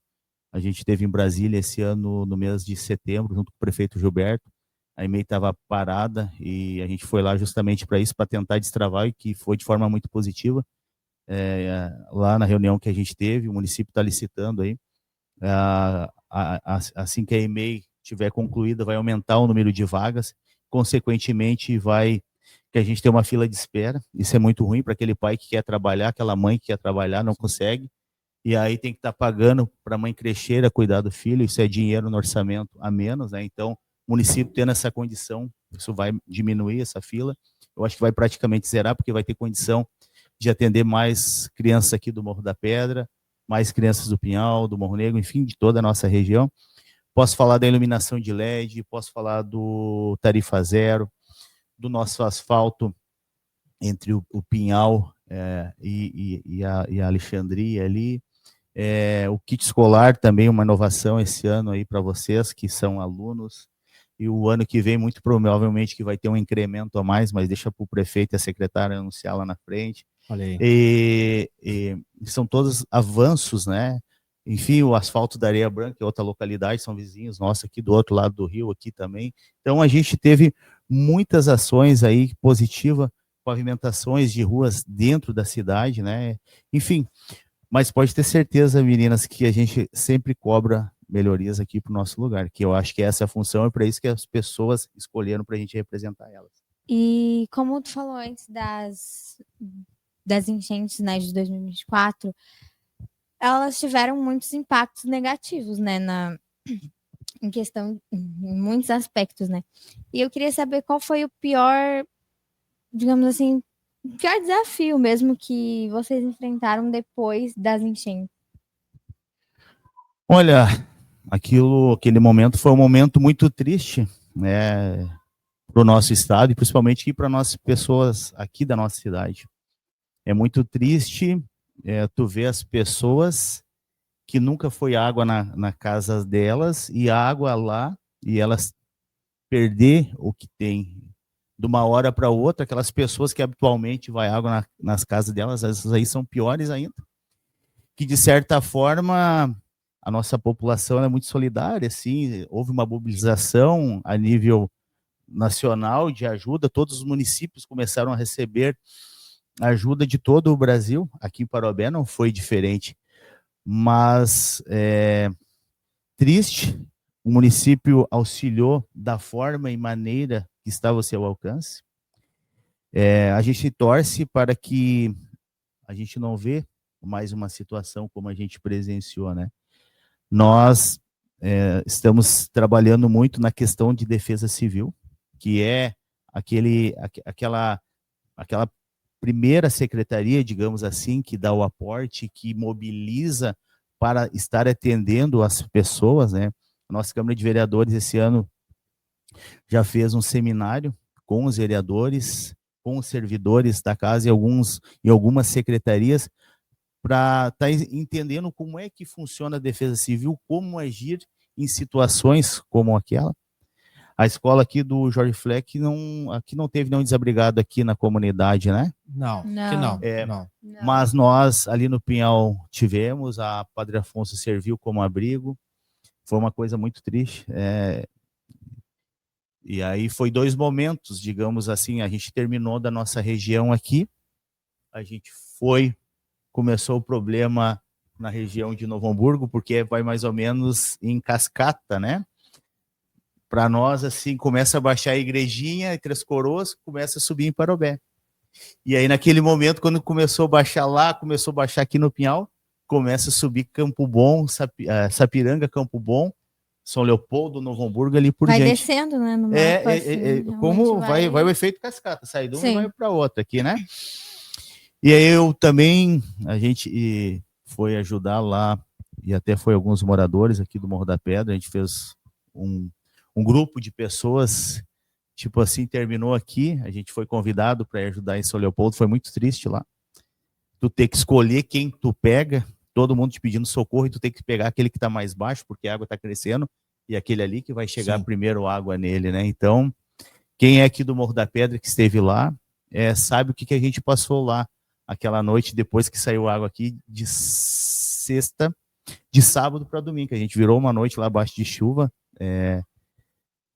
A gente esteve em Brasília esse ano, no mês de setembro, junto com o prefeito Gilberto. A EMEI estava parada e a gente foi lá justamente para isso, para tentar destravar, e que foi de forma muito positiva. Lá na reunião que a gente teve, o município está licitando aí. Assim que a EMEI estiver concluída, vai aumentar o número de vagas, consequentemente que a gente tem uma fila de espera. Isso é muito ruim para aquele pai que quer trabalhar, aquela mãe que quer trabalhar, não consegue, e aí tem que estar pagando para a mãe crescer, a cuidar do filho. Isso é dinheiro no orçamento a menos, né? Então, o município tendo essa condição, isso vai diminuir essa fila. Eu acho que vai praticamente zerar, porque vai ter condição de atender mais crianças aqui do Morro da Pedra, mais crianças do Pinhal, do Morro Negro, enfim, de toda a nossa região. Posso falar da iluminação de LED, posso falar do tarifa zero, do nosso asfalto entre o Pinhal e a Alexandria ali. O kit escolar também, uma inovação esse ano aí para vocês que são alunos. E o ano que vem, muito provavelmente, que vai ter um incremento a mais, mas deixa para o prefeito e a secretária anunciar lá na frente. Olha aí. E são todos avanços, né? Enfim, o asfalto da Areia Branca, que é outra localidade, são vizinhos nossos aqui do outro lado do rio, aqui também. Então, a gente teve muitas ações aí positivas, pavimentações de ruas dentro da cidade, né? Enfim, mas pode ter certeza, meninas, que a gente sempre cobra melhorias aqui para o nosso lugar, que eu acho que essa é a função, e para isso que as pessoas escolheram para a gente representar elas. E como tu falou antes das enchentes, né, de 2024, elas tiveram muitos impactos negativos, né, em questão, em muitos aspectos, né? E eu queria saber qual foi o pior, digamos assim, o pior desafio mesmo que vocês enfrentaram depois das enchentes. Olha, aquele momento foi um momento muito triste, né, para o nosso estado e principalmente para nós pessoas aqui da nossa cidade. É muito triste tu ver as pessoas que nunca foi água na casa delas e água lá, e elas perder o que tem de uma hora para outra. Aquelas pessoas que habitualmente vai água nas casas delas, essas aí são piores ainda. Que de certa forma a nossa população é muito solidária, assim, houve uma mobilização a nível nacional de ajuda, todos os municípios começaram a receber ajuda de todo o Brasil. Aqui em Parobé não foi diferente, mas triste, o município auxiliou da forma e maneira que estava ao seu alcance. A gente torce para que a gente não vê mais uma situação como a gente presenciou, né? Nós estamos trabalhando muito na questão de defesa civil, que é aquela primeira secretaria, digamos assim, que dá o aporte, que mobiliza para estar atendendo as pessoas, né? A nossa Câmara de Vereadores esse ano já fez um seminário com os vereadores, com os servidores da casa e algumas secretarias, para estar entendendo como é que funciona a defesa civil, como agir em situações como aquela. A escola aqui do Jorge Fleck aqui não teve nenhum desabrigado aqui na comunidade, né? Não, Não. que não. Não. Mas nós, ali no Pinhal, tivemos, a Padre Afonso serviu como abrigo, foi uma coisa muito triste. E aí foi 2 momentos, digamos assim, a gente terminou da nossa região aqui, a gente começou o problema na região de Novo Hamburgo, porque vai mais ou menos em cascata, né? Para nós, assim, começa a baixar a igrejinha e Três Coroas, começa a subir em Parobé. E aí, naquele momento, quando começou a baixar lá, começou a baixar aqui no Pinhal, começa a subir Campo Bom, Sapiranga, Campo Bom, São Leopoldo, Novo Hamburgo, ali por Vai diante. descendo, né? No mapa, assim, Como realmente vai o efeito cascata, sai de um e Sim. vai para outro aqui, né? E aí eu também, a gente foi ajudar lá, e até foi alguns moradores aqui do Morro da Pedra, a gente fez um grupo de pessoas, tipo assim, terminou aqui, a gente foi convidado para ajudar em São Leopoldo, foi muito triste lá. Tu ter que escolher quem tu pega, todo mundo te pedindo socorro, e tu tem que pegar aquele que está mais baixo, porque a água está crescendo, e aquele ali que vai chegar primeiro água nele, né? Então, quem é aqui do Morro da Pedra que esteve lá, sabe o que a gente passou lá aquela noite, depois que saiu água aqui, de sábado para domingo, que a gente virou uma noite lá abaixo de chuva,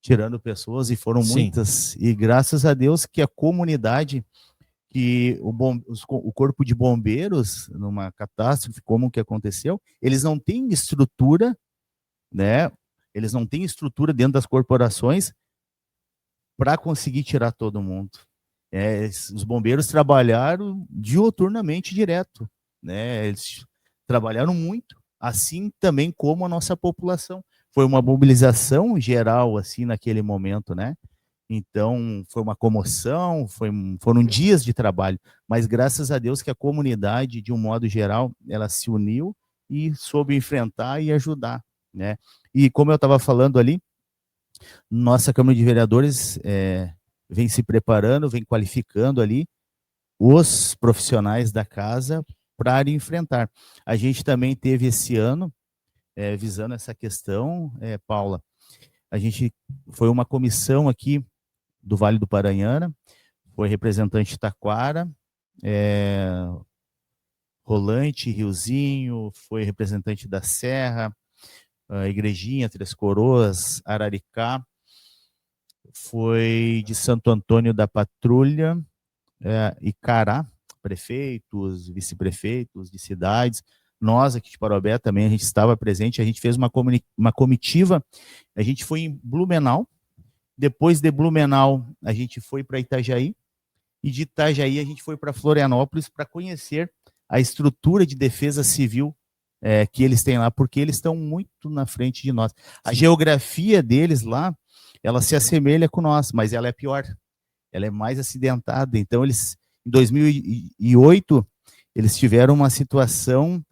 tirando pessoas, e foram muitas, e graças a Deus que a comunidade, que o corpo de bombeiros, numa catástrofe como que aconteceu, eles não têm estrutura, né? Eles não têm estrutura dentro das corporações para conseguir tirar todo mundo. Os bombeiros trabalharam diuturnamente direto, né? Eles trabalharam muito, assim também como a nossa população. Foi uma mobilização geral, assim, naquele momento, né? Então, foi uma comoção, foram dias de trabalho, mas graças a Deus que a comunidade, de um modo geral, ela se uniu e soube enfrentar e ajudar, né? E como eu estava falando ali, nossa Câmara de Vereadores vem se preparando, vem qualificando ali os profissionais da casa para enfrentar. A gente também teve esse ano, visando essa questão, Paula, a gente foi uma comissão aqui do Vale do Paranhana, foi representante de Taquara, Rolante, Riozinho, foi representante da Serra, a Igrejinha, Três Coroas, Araricá, foi de Santo Antônio da Patrulha, Icará, prefeitos, vice-prefeitos de cidades. Nós aqui de Parobé também, a gente estava presente, a gente fez uma comitiva, a gente foi em Blumenau, depois de Blumenau a gente foi para Itajaí, e de Itajaí a gente foi para Florianópolis para conhecer a estrutura de defesa civil que eles têm lá, porque eles estão muito na frente de nós. A geografia deles lá, ela se assemelha com nós, mas ela é pior, ela é mais acidentada. Então, eles, em 2008, eles tiveram uma situação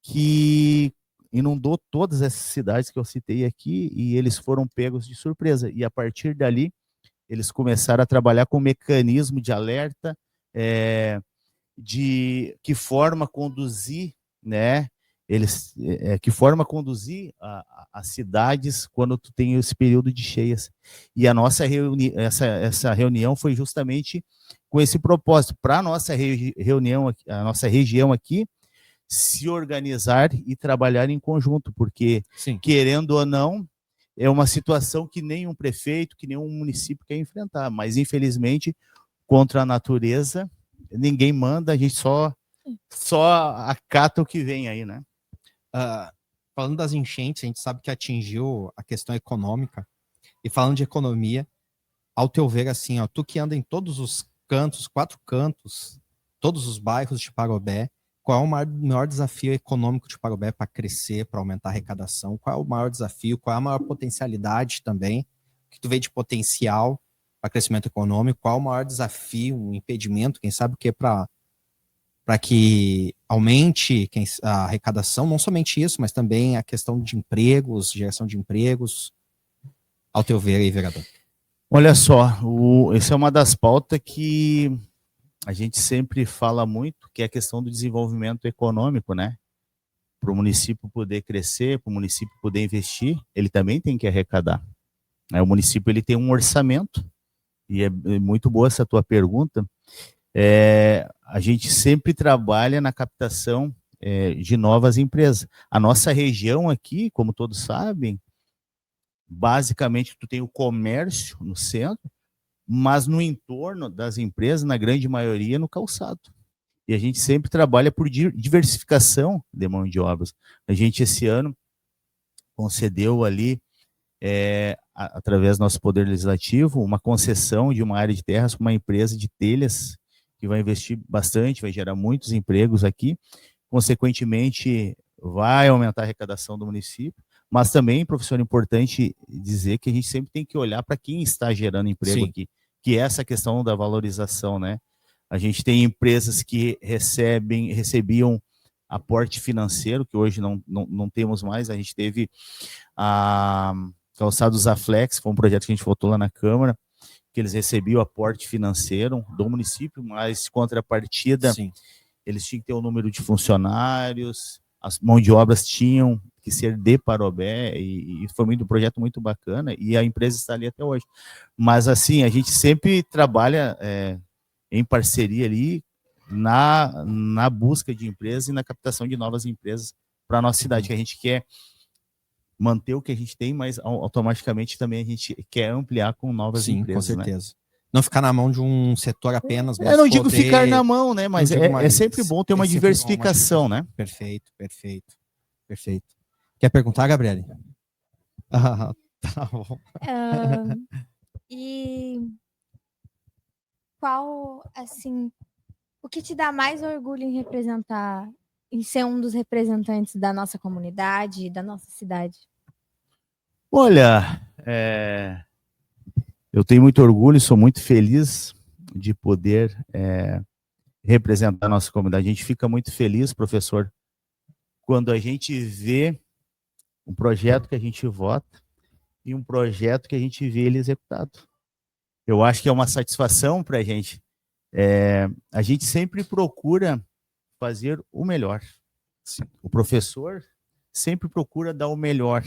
que inundou todas essas cidades que eu citei aqui, e eles foram pegos de surpresa. E a partir dali, eles começaram a trabalhar com um mecanismo de alerta, de que forma conduzir, né? Que forma conduzir as cidades quando tu tem esse período de cheias. E a nossa essa reunião foi justamente com esse propósito, para a nossa reunião, a nossa região aqui, se organizar e trabalhar em conjunto, porque, querendo ou não, é uma situação que nenhum prefeito, que nenhum município quer enfrentar, mas infelizmente, contra a natureza, ninguém manda, a gente só acata o que vem aí, né? Falando das enchentes, a gente sabe que atingiu a questão econômica, e falando de economia, ao teu ver, assim, ó, tu que anda em todos os cantos, 4 cantos, todos os bairros de Parobé, qual é o maior desafio econômico de Parobé para crescer, para aumentar a arrecadação? Qual é o maior desafio? Qual é a maior potencialidade também? O que tu vê de potencial para crescimento econômico? Qual é o maior desafio, um impedimento, quem sabe o que, para que aumente a arrecadação? Não somente isso, mas também a questão de empregos, geração de empregos, ao teu ver aí, vereador. Olha só, essa é uma das pautas que a gente sempre fala muito, que é a questão do desenvolvimento econômico, né? Para o município poder crescer, para o município poder investir, ele também tem que arrecadar. O município ele tem um orçamento, e é muito boa essa tua pergunta. A gente sempre trabalha na captação de novas empresas. A nossa região aqui, como todos sabem, basicamente tu tem o comércio no centro, mas no entorno das empresas, na grande maioria, no calçado. E a gente sempre trabalha por diversificação de mão de obras. A gente, esse ano, concedeu ali, através do nosso Poder Legislativo, uma concessão de uma área de terras para uma empresa de telhas que vai investir bastante, vai gerar muitos empregos aqui, consequentemente vai aumentar a arrecadação do município, mas também, professor, é importante dizer que a gente sempre tem que olhar para quem está gerando emprego Sim. aqui, que é essa questão da valorização, né? A gente tem empresas que recebiam aporte financeiro, que hoje não temos mais. A gente teve a Calçados Aflex, foi um projeto que a gente votou lá na Câmara, que eles recebiam aporte financeiro do município, mas contrapartida, Sim. eles tinham que ter o número de funcionários, as mãos de obras tinham que ser de Parobé, e foi um projeto muito bacana, e a empresa está ali até hoje. Mas, assim, a gente sempre trabalha em parceria ali na busca de empresas e na captação de novas empresas para a nossa cidade, que a gente quer manter o que a gente tem, mas automaticamente também a gente quer ampliar com novas empresas. Sim, com certeza. Né? Não ficar na mão de um setor apenas. Eu não digo ficar na mão, né? Mas é sempre bom ter uma diversificação, né? Perfeito. Quer perguntar, Gabriele? Tá bom. E qual, assim, o que te dá mais orgulho em representar, em ser um dos representantes da nossa comunidade, da nossa cidade? Olha, eu tenho muito orgulho e sou muito feliz de poder representar a nossa comunidade. A gente fica muito feliz, professor, quando a gente vê um projeto que a gente vota e um projeto que a gente vê ele executado. Eu acho que é uma satisfação para a gente. A gente sempre procura fazer o melhor. O professor sempre procura dar o melhor.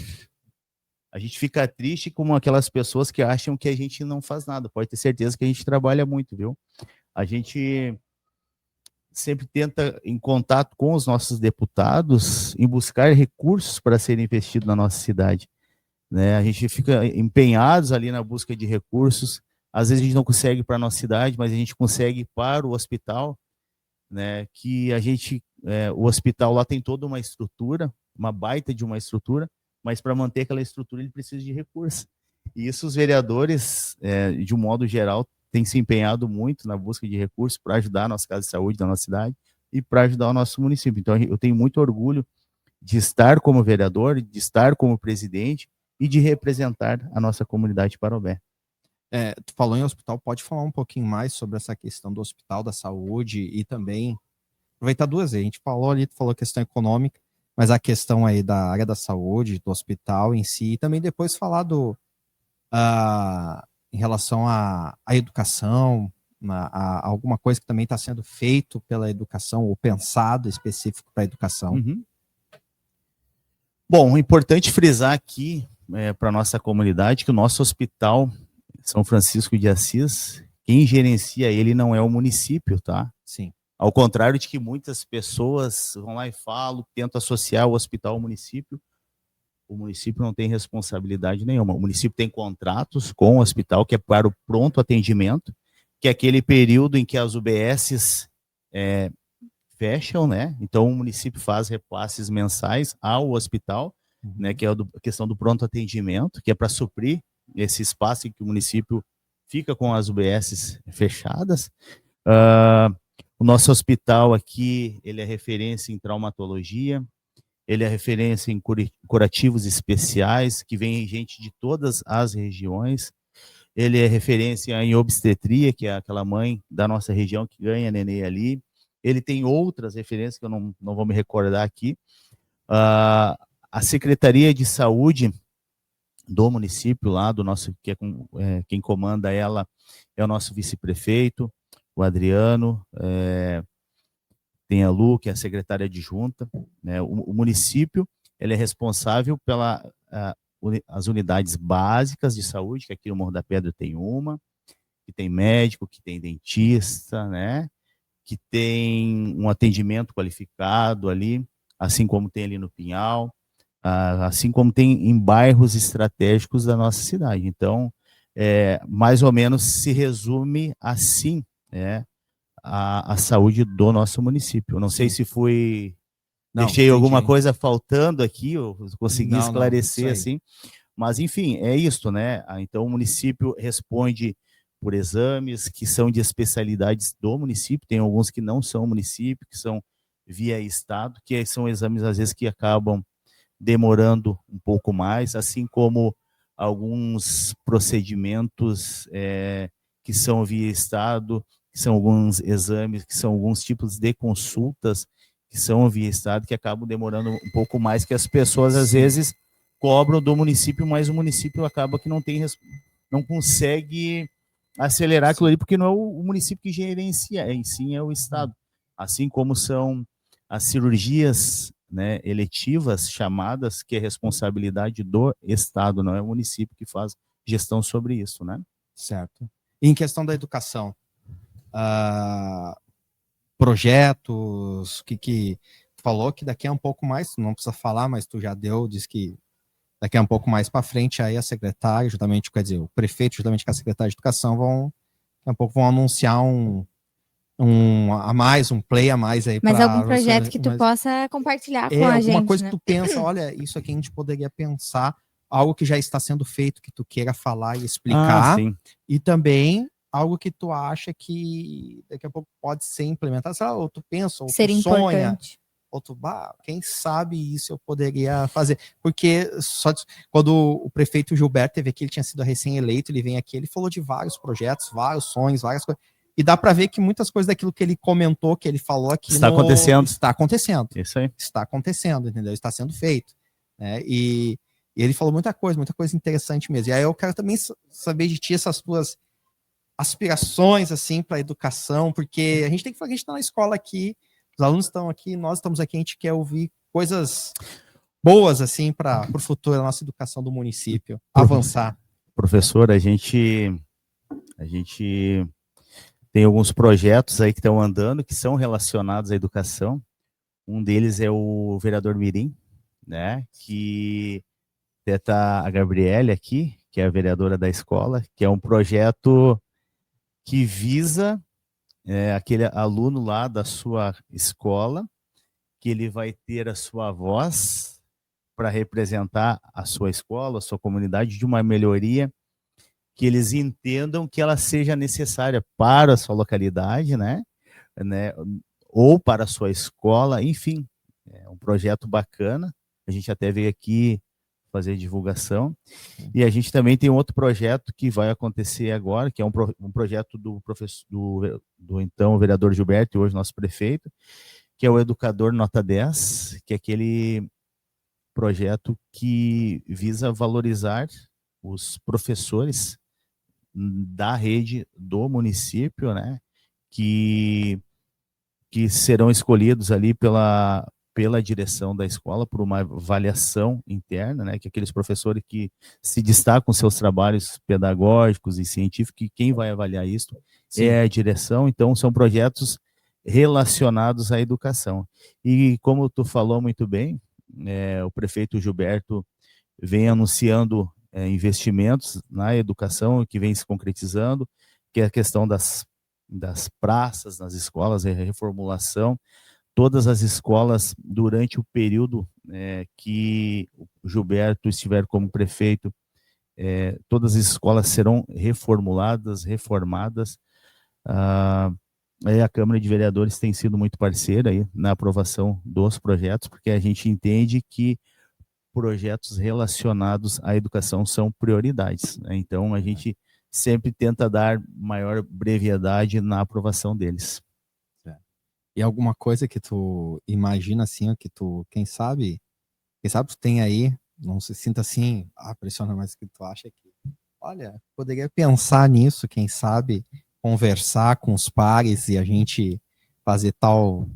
A gente fica triste com aquelas pessoas que acham que a gente não faz nada. Pode ter certeza que a gente trabalha muito, viu? A gente sempre tenta, em contato com os nossos deputados, em buscar recursos para serem investidos na nossa cidade. Né? A gente fica empenhados ali na busca de recursos. Às vezes a gente não consegue para a nossa cidade, mas a gente consegue para o hospital, né? Que a gente, o hospital lá tem toda uma estrutura, uma baita de uma estrutura, mas para manter aquela estrutura ele precisa de recursos. E isso os vereadores, de um modo geral, têm se empenhado muito na busca de recursos para ajudar a nossa casa de saúde da nossa cidade e para ajudar o nosso município. Então eu tenho muito orgulho de estar como vereador, de estar como presidente e de representar a nossa comunidade de Parobé. Tu falou em hospital, pode falar um pouquinho mais sobre essa questão do hospital, da saúde e também aproveitar duas vezes. A gente falou ali, tu falou questão econômica, mas a questão aí da área da saúde, do hospital em si, e também depois falar em relação à educação, a alguma coisa que também está sendo feito pela educação ou pensado específico para a educação. Uhum. Bom, importante frisar aqui para a nossa comunidade que o nosso hospital São Francisco de Assis, quem gerencia ele não é o município, tá? Sim. Ao contrário de que muitas pessoas vão lá e falam, tentam associar o hospital ao município, o município não tem responsabilidade nenhuma. O município tem contratos com o hospital, que é para o pronto atendimento, que é aquele período em que as UBSs fecham, né? Então o município faz repasses mensais ao hospital, né? Que é a questão do pronto atendimento, que é para suprir esse espaço em que o município fica com as UBSs fechadas. O nosso hospital aqui, ele é referência em traumatologia, ele é referência em curativos especiais, que vem gente de todas as regiões. Ele é referência em obstetria, que é aquela mãe da nossa região que ganha nenê ali. Ele tem outras referências que eu não vou me recordar aqui. A Secretaria de Saúde do município lá, do nosso, quem comanda ela é o nosso vice-prefeito, o Adriano, tem a Lu, que é a secretária adjunta, né? O município ele é responsável pelas unidades básicas de saúde, que aqui no Morro da Pedra tem uma, que tem médico, que tem dentista, né? Que tem um atendimento qualificado ali, assim como tem ali no Pinhal, assim como tem em bairros estratégicos da nossa cidade. Então, mais ou menos se resume assim, né? A saúde do nosso município. Eu não sei se deixei alguma coisa faltando aqui, eu consegui esclarecer assim, mas enfim, é isso, né? Então o município responde por exames que são de especialidades do município, tem alguns que não são município, que são via estado, que são exames às vezes que acabam demorando um pouco mais, assim como alguns procedimentos que são via estado, que são alguns exames, que são alguns tipos de consultas que são via estado, que acabam demorando um pouco mais, que as pessoas às vezes cobram do município, mas o município acaba que não consegue acelerar aquilo ali, porque não é o município que gerencia, em si é o estado. Assim como são as cirurgias, né, eletivas chamadas, que é responsabilidade do estado, não é o município que faz gestão sobre isso, né? Certo. E em questão da educação, projetos, que tu falou que daqui a um pouco mais, tu não precisa falar, mas tu já diz que daqui a um pouco mais para frente aí a secretária, juntamente, quer dizer, o prefeito, juntamente com a secretária de educação, daqui a pouco vão anunciar um play a mais aí. Mas algum projeto que tu possa compartilhar com a gente, alguma coisa né? que tu pensa, olha, isso aqui a gente poderia pensar, algo que já está sendo feito, que tu queira falar e explicar, e também algo que tu acha que daqui a pouco pode ser implementado, sei lá, ou tu pensa, ou Seria tu sonha, importante. ou tu, quem sabe isso eu poderia fazer, porque quando o prefeito Gilberto teve aqui, ele tinha sido recém-eleito, ele vem aqui, ele falou de vários projetos, vários sonhos, várias coisas, e dá para ver que muitas coisas daquilo que ele comentou, que ele falou aqui, está acontecendo. Está acontecendo. Isso aí. Está acontecendo, entendeu? Está sendo feito, né? E ele falou muita coisa interessante mesmo. E aí eu quero também saber de ti essas tuas aspirações, assim, para a educação, porque a gente tem que falar que a gente está na escola aqui, os alunos estão aqui, nós estamos aqui, a gente quer ouvir coisas boas, assim, para o futuro da nossa educação do município, avançar. Professor, a gente tem alguns projetos aí que estão andando, que são relacionados à educação. Um deles é o vereador Mirim, né, que está a Gabriele aqui, que é a vereadora da escola, que é um projeto que visa aquele aluno lá da sua escola, que ele vai ter a sua voz para representar a sua escola, a sua comunidade, de uma melhoria que eles entendam que ela seja necessária para a sua localidade, né? Ou para a sua escola, enfim, é um projeto bacana. A gente até veio aqui fazer divulgação. E a gente também tem outro projeto que vai acontecer agora, que é um projeto do professor, do então vereador Gilberto, e hoje nosso prefeito, que é o Educador Nota 10, que é aquele projeto que visa valorizar os professores da rede do município, né, que serão escolhidos ali pela direção da escola por uma avaliação interna, né, que aqueles professores que se destacam com seus trabalhos pedagógicos e científicos, e quem vai avaliar isso é a direção. Então são projetos relacionados à educação. E como tu falou muito bem, o prefeito Gilberto vem anunciando investimentos na educação, que vem se concretizando, que é a questão das praças nas escolas, a reformulação. Todas as escolas, durante o período que o Gilberto estiver como prefeito, todas as escolas serão reformuladas, reformadas. A Câmara de Vereadores tem sido muito parceira aí na aprovação dos projetos, porque a gente entende que projetos relacionados à educação são prioridades, né? Então a gente sempre tenta dar maior brevidade na aprovação deles. E alguma coisa que tu imagina assim, que tu, quem sabe tu tem aí, não se sinta assim, pressiona, mas que tu acha que, olha, poderia pensar nisso, quem sabe conversar com os pares e a gente fazer tal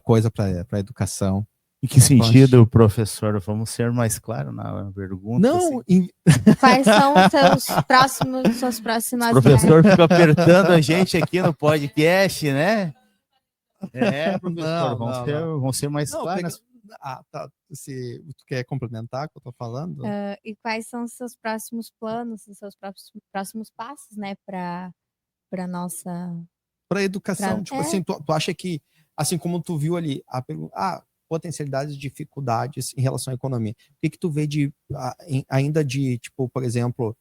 coisa para a educação. Em que sentido, professor? Vamos ser mais claros na pergunta. Não. Assim. Quais são suas próximas? O professor fica apertando a gente aqui no podcast, né? Professor, vamos ser mais claros. Tá. Se tu quer complementar o que eu tô falando? E quais são os seus próximos planos, os seus próximos passos, né, para nossa... Para educação, assim, tu acha que, assim como tu viu ali, a pergunta, potencialidades e dificuldades em relação à economia. O que tu vê ainda de, tipo, por exemplo,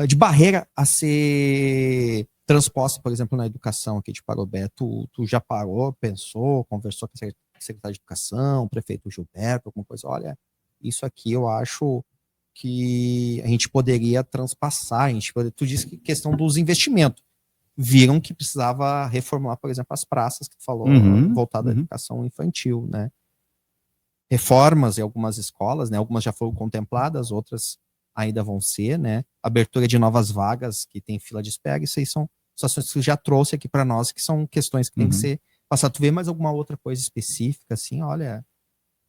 de barreira a ser transposta, por exemplo, na educação aqui de Parobé? Tu já parou, pensou, conversou com a secretária de Educação, o prefeito Gilberto, alguma coisa? Olha, isso aqui eu acho que a gente poderia transpassar, tu disse que questão dos investimentos. Viram que precisava reformular, por exemplo, as praças que tu falou, voltada à educação infantil, né? Reformas em algumas escolas, né? Algumas já foram contempladas, outras ainda vão ser, né? Abertura de novas vagas que tem fila de espera, isso aí são situações que você já trouxe aqui para nós, que são questões que tem que ser passadas. Tu vê mais alguma outra coisa específica, assim, olha,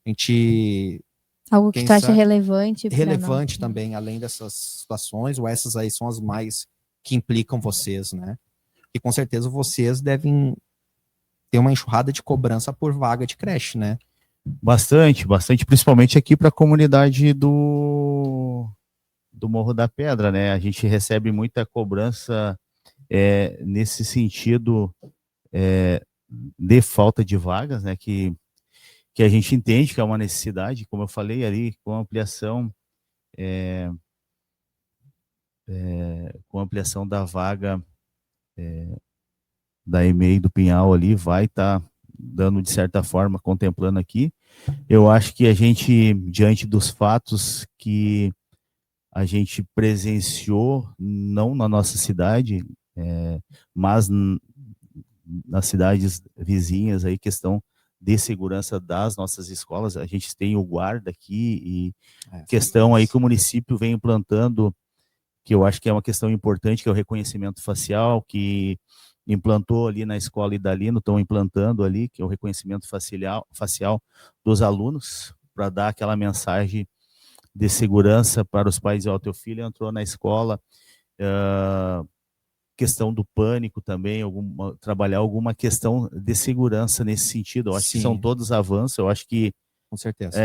a gente... Algo que tu acha relevante? Relevante também, além dessas situações, ou essas aí são as mais que implicam vocês, né? E com certeza vocês devem ter uma enxurrada de cobrança por vaga de creche, né? Bastante, principalmente aqui para a comunidade do Morro da Pedra, né? A gente recebe muita cobrança nesse sentido de falta de vagas, né? Que a gente entende que é uma necessidade, como eu falei ali, com a ampliação da vaga da EMEI do Pinhal ali, vai estar dando, de certa forma, contemplando aqui. Eu acho que a gente, diante dos fatos que a gente presenciou, não na nossa cidade, mas nas cidades vizinhas, aí, questão de segurança das nossas escolas, a gente tem o guarda aqui, e questão aí que o município vem implantando, que eu acho que é uma questão importante, que é o reconhecimento facial, que implantou ali na escola Idalino, estão implantando ali, que é o reconhecimento facial dos alunos, para dar aquela mensagem de segurança para os pais. O teu filho entrou na escola, questão do pânico também, trabalhar alguma questão de segurança nesse sentido. Eu acho que são todos avanços, eu acho que com certeza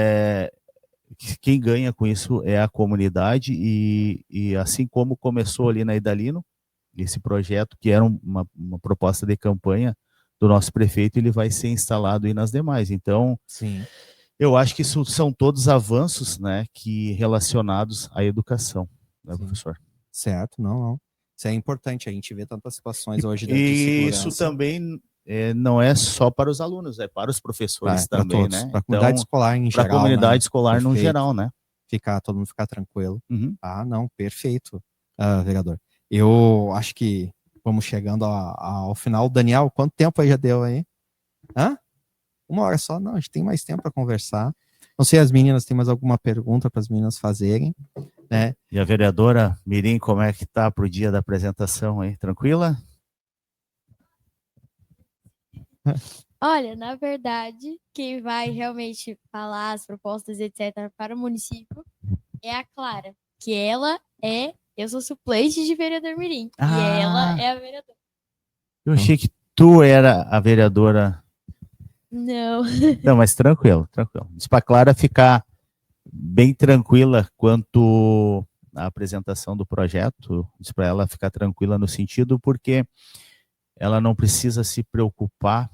quem ganha com isso é a comunidade, e assim como começou ali na Idalino, esse projeto, que era uma proposta de campanha do nosso prefeito, ele vai ser instalado aí nas demais. Então, eu acho que isso são todos avanços, né, que relacionados à educação, né, professor? Certo, não. Isso é importante, a gente vê tantas situações hoje de segurança. Isso também não é só para os alunos, é para os professores também, todos, né? Para a comunidade escolar em geral. Para a comunidade né? escolar no geral, né? Todo mundo ficar tranquilo. Não, perfeito, vereador. Eu acho que vamos chegando ao final. Daniel, quanto tempo aí já deu aí? 1 hora só? Não, a gente tem mais tempo para conversar. Não sei, as meninas, tem mais alguma pergunta para as meninas fazerem? Né? E a vereadora Mirim, como é que tá para o dia da apresentação aí? Tranquila? Olha, na verdade, quem vai realmente falar as propostas, etc., para o município é a Clara, que eu sou suplente de vereador Mirim, e ela é a vereadora. Eu achei que tu era a vereadora. Não. Não, mas tranquilo. Isso para a Clara ficar bem tranquila quanto à apresentação do projeto, isso para ela ficar tranquila no sentido, porque ela não precisa se preocupar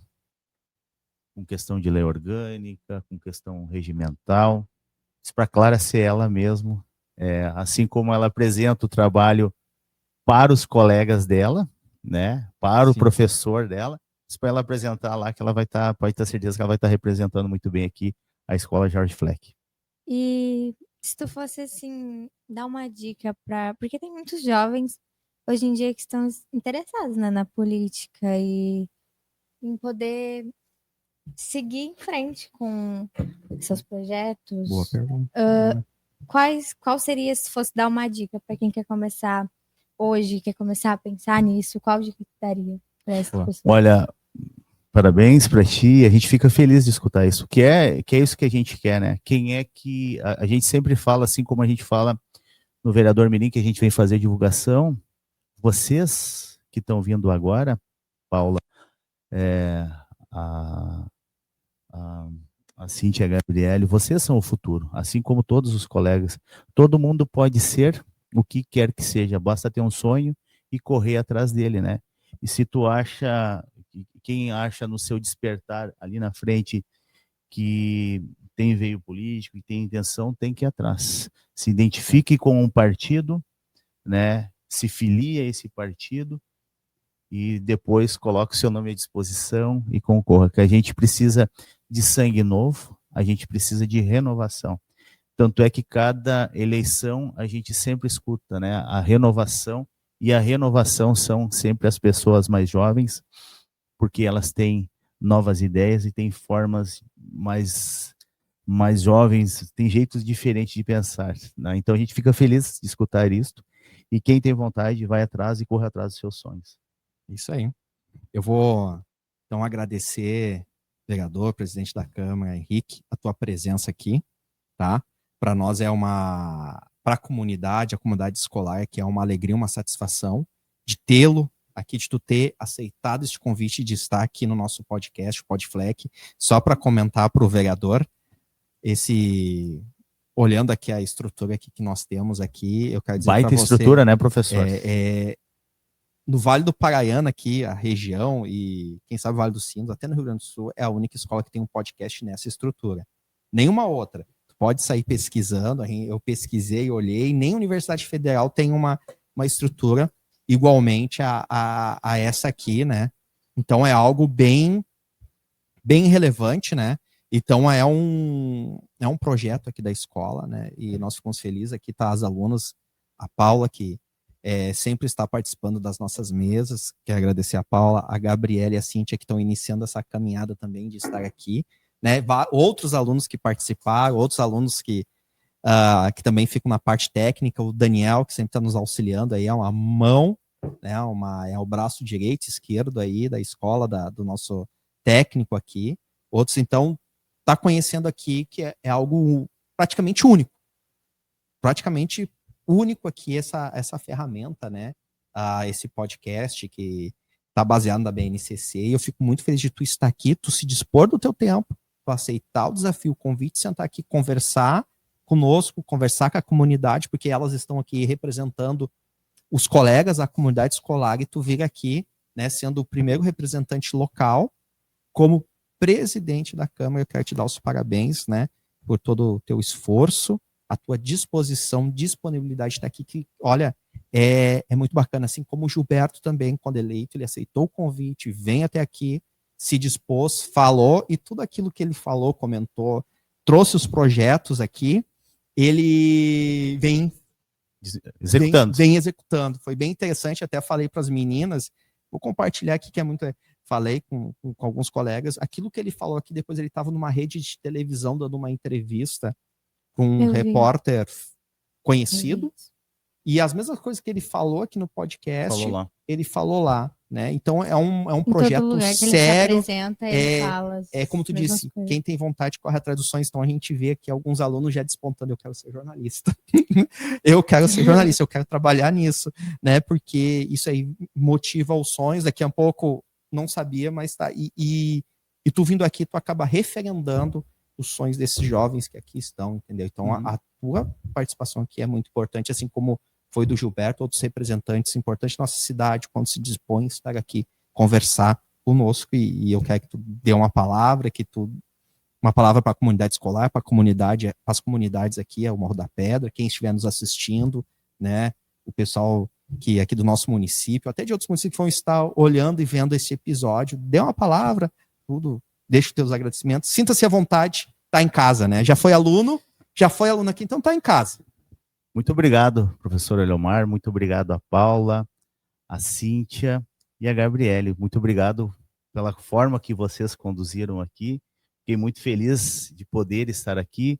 com questão de lei orgânica, com questão regimental. Isso para a Clara ser ela mesmo, assim como ela apresenta o trabalho para os colegas dela, né, para o professor dela, isso para ela apresentar lá, que ela vai estar, pode ter certeza que ela vai estar representando muito bem aqui a Escola Jorge Fleck. E se tu fosse, assim, dar uma dica porque tem muitos jovens hoje em dia que estão interessados, né, na política e em poder seguir em frente com seus projetos. Boa pergunta. Qual seria, se fosse dar uma dica para quem quer começar hoje, quer começar a pensar nisso, qual dica que daria para essa pessoa? Olha, parabéns para ti, a gente fica feliz de escutar isso, que é isso que a gente quer, né? Quem é que a gente sempre fala, assim como a gente fala no vereador Mirim, que a gente vem fazer divulgação, vocês que estão vindo agora, Paula, a Cíntia e a Gabriele, vocês são o futuro, assim como todos os colegas. Todo mundo pode ser o que quer que seja, basta ter um sonho e correr atrás dele, né? E se tu acha, quem acha no seu despertar ali na frente que tem veio político, que tem intenção, tem que ir atrás. Se identifique com um partido, né, se filie a esse partido e depois coloque o seu nome à disposição e concorra, que a gente precisa de sangue novo, a gente precisa de renovação. Tanto é que cada eleição a gente sempre escuta, né, a renovação, e a renovação são sempre as pessoas mais jovens, porque elas têm novas ideias e têm formas mais jovens, têm jeitos diferentes de pensar, né? Então a gente fica feliz de escutar isso, e quem tem vontade vai atrás e corre atrás dos seus sonhos. Isso aí. Eu vou, então, agradecer, vereador, presidente da Câmara, Henrique, a tua presença aqui, tá? Para nós para a comunidade escolar, que é uma alegria, uma satisfação de tê-lo aqui, de tu ter aceitado este convite de estar aqui no nosso podcast, o PodFleck, só para comentar para o vereador, olhando aqui a estrutura aqui que nós temos aqui, eu quero dizer para você... Baita estrutura, né, professor? No Vale do Paraiana aqui, a região, e quem sabe o Vale dos Sinos, até no Rio Grande do Sul, é a única escola que tem um podcast nessa estrutura. Nenhuma outra. Tu pode sair pesquisando, eu pesquisei, olhei, nem a Universidade Federal tem uma estrutura igualmente a essa aqui, né? Então é algo bem relevante, né? Então é um projeto aqui da escola, né? E nós ficamos felizes. Aqui tá as alunas, a Paula, que sempre está participando das nossas mesas. Quero agradecer a Paula, a Gabriela e a Cíntia, que estão iniciando essa caminhada também de estar aqui, né? Outros alunos que participaram, outros alunos que também ficam na parte técnica, o Daniel, que sempre está nos auxiliando aí, é uma mão, né? É o braço direito e esquerdo aí da escola, do nosso técnico aqui. Outros, então, tá conhecendo aqui que é algo praticamente único aqui, essa ferramenta, né? Esse podcast que está baseado na BNCC, e eu fico muito feliz de tu estar aqui, tu se dispor do teu tempo, tu aceitar o desafio, o convite, sentar aqui, conversar conosco, conversar com a comunidade, porque elas estão aqui representando os colegas, a comunidade escolar, e tu vir aqui, né, sendo o primeiro representante local, como presidente da Câmara. Eu quero te dar os parabéns, né, por todo o teu esforço, a tua disposição, disponibilidade de estar aqui, que, olha, é muito bacana, assim como o Gilberto também, quando eleito, ele aceitou o convite, vem até aqui, se dispôs, falou, e tudo aquilo que ele falou, comentou, trouxe os projetos aqui, ele vem executando. Foi bem interessante, até falei para as meninas, vou compartilhar aqui, que é muito... Falei com alguns colegas, aquilo que ele falou aqui, depois ele estava numa rede de televisão dando uma entrevista com um repórter conhecido, e as mesmas coisas que ele falou aqui no podcast, ele falou lá, né? Então é um projeto sério. Ele fala como tu disse, coisas. Quem tem vontade corre atrás dos sonhos. Então a gente vê aqui alguns alunos já despontando: eu quero ser jornalista. Eu quero ser jornalista, eu quero trabalhar nisso, né? Porque isso aí motiva os sonhos. Daqui a pouco não sabia, mas tá. E tu vindo aqui, tu acaba referendando os sonhos desses jovens que aqui estão, entendeu? Então a tua participação aqui é muito importante, assim como foi do Gilberto, outros representantes importantes da nossa cidade, quando se dispõe a estar aqui, conversar conosco, e eu quero que tu dê uma palavra, uma palavra para a comunidade escolar, para as comunidades aqui, o Morro da Pedra, quem estiver nos assistindo, né, o pessoal que aqui do nosso município, até de outros municípios que vão estar olhando e vendo esse episódio, dê uma palavra, tudo, deixa os teus agradecimentos, sinta-se à vontade, tá em casa, né? Já foi aluno aqui, então tá em casa. Muito obrigado, professor Eliomar, muito obrigado a Paula, a Cíntia e a Gabriele. Muito obrigado pela forma que vocês conduziram aqui. Fiquei muito feliz de poder estar aqui,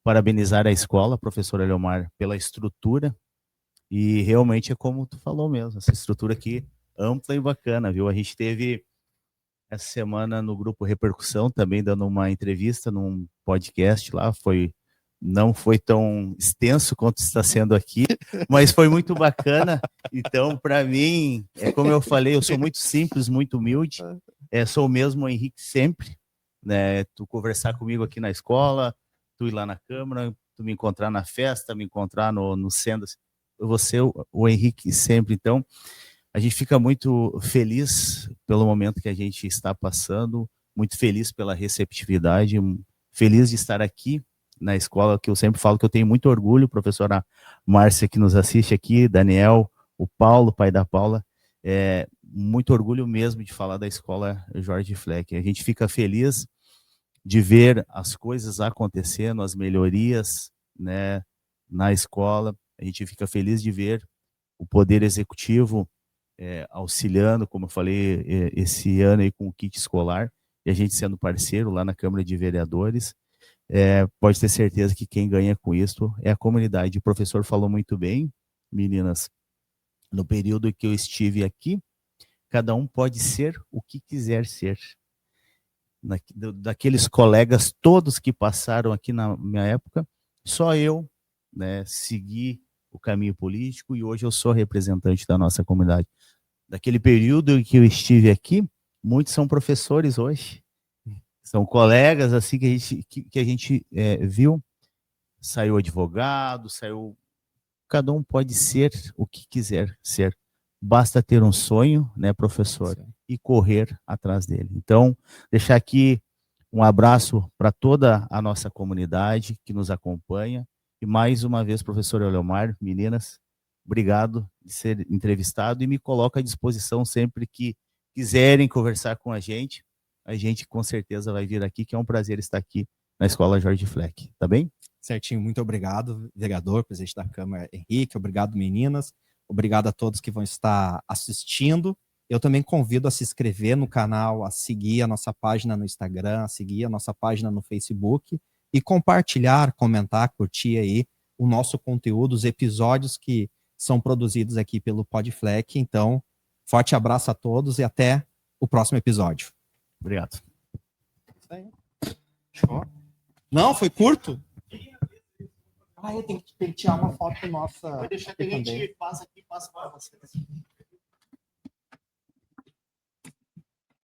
parabenizar a escola, professor Eliomar, pela estrutura. E realmente é como tu falou mesmo, essa estrutura aqui ampla e bacana, viu? A gente teve essa semana no grupo Repercussão também dando uma entrevista num podcast lá, não foi tão extenso quanto está sendo aqui, mas foi muito bacana. Então, para mim, é como eu falei, eu sou muito simples, muito humilde, sou o mesmo Henrique sempre, né? Tu conversar comigo aqui na escola, tu ir lá na Câmara, tu me encontrar na festa, me encontrar no Sendas, eu vou ser o Henrique sempre. Então, a gente fica muito feliz pelo momento que a gente está passando, muito feliz pela receptividade, feliz de estar aqui na escola, que eu sempre falo que eu tenho muito orgulho, professora Márcia, que nos assiste aqui, Daniel, o Paulo, pai da Paula. Muito orgulho mesmo de falar da escola Jorge Fleck. A gente fica feliz de ver as coisas acontecendo, as melhorias, né, na escola. A gente fica feliz de ver o Poder Executivo auxiliando, como eu falei, esse ano aí com o kit escolar, e a gente sendo parceiro lá na Câmara de Vereadores. Pode ter certeza que quem ganha com isso é a comunidade. O professor falou muito bem, meninas, no período que eu estive aqui, cada um pode ser o que quiser ser. Daqueles colegas todos que passaram aqui na minha época, só eu, né, segui o caminho político e hoje eu sou representante da nossa comunidade. Daquele período em que eu estive aqui, muitos são professores hoje, são colegas assim que a gente viu, saiu advogado, cada um pode ser o que quiser ser. Basta ter um sonho, né, professor, sim, e correr atrás dele. Então, deixar aqui um abraço para toda a nossa comunidade que nos acompanha. E mais uma vez, professor Eleomar, meninas, obrigado de ser entrevistado e me coloco à disposição sempre que quiserem conversar com a gente com certeza vai vir aqui, que é um prazer estar aqui na Escola Jorge Fleck, tá bem? Certinho, muito obrigado, vereador, presidente da Câmara, Henrique, obrigado, meninas, obrigado a todos que vão estar assistindo. Eu também convido a se inscrever no canal, a seguir a nossa página no Instagram, a seguir a nossa página no Facebook e compartilhar, comentar, curtir aí o nosso conteúdo, os episódios que são produzidos aqui pelo Podfleck. Então, forte abraço a todos e até o próximo episódio. Obrigado. Não, foi curto? Eu tenho que tirar uma foto nossa. Pode deixar que a gente passa aqui, passa para você.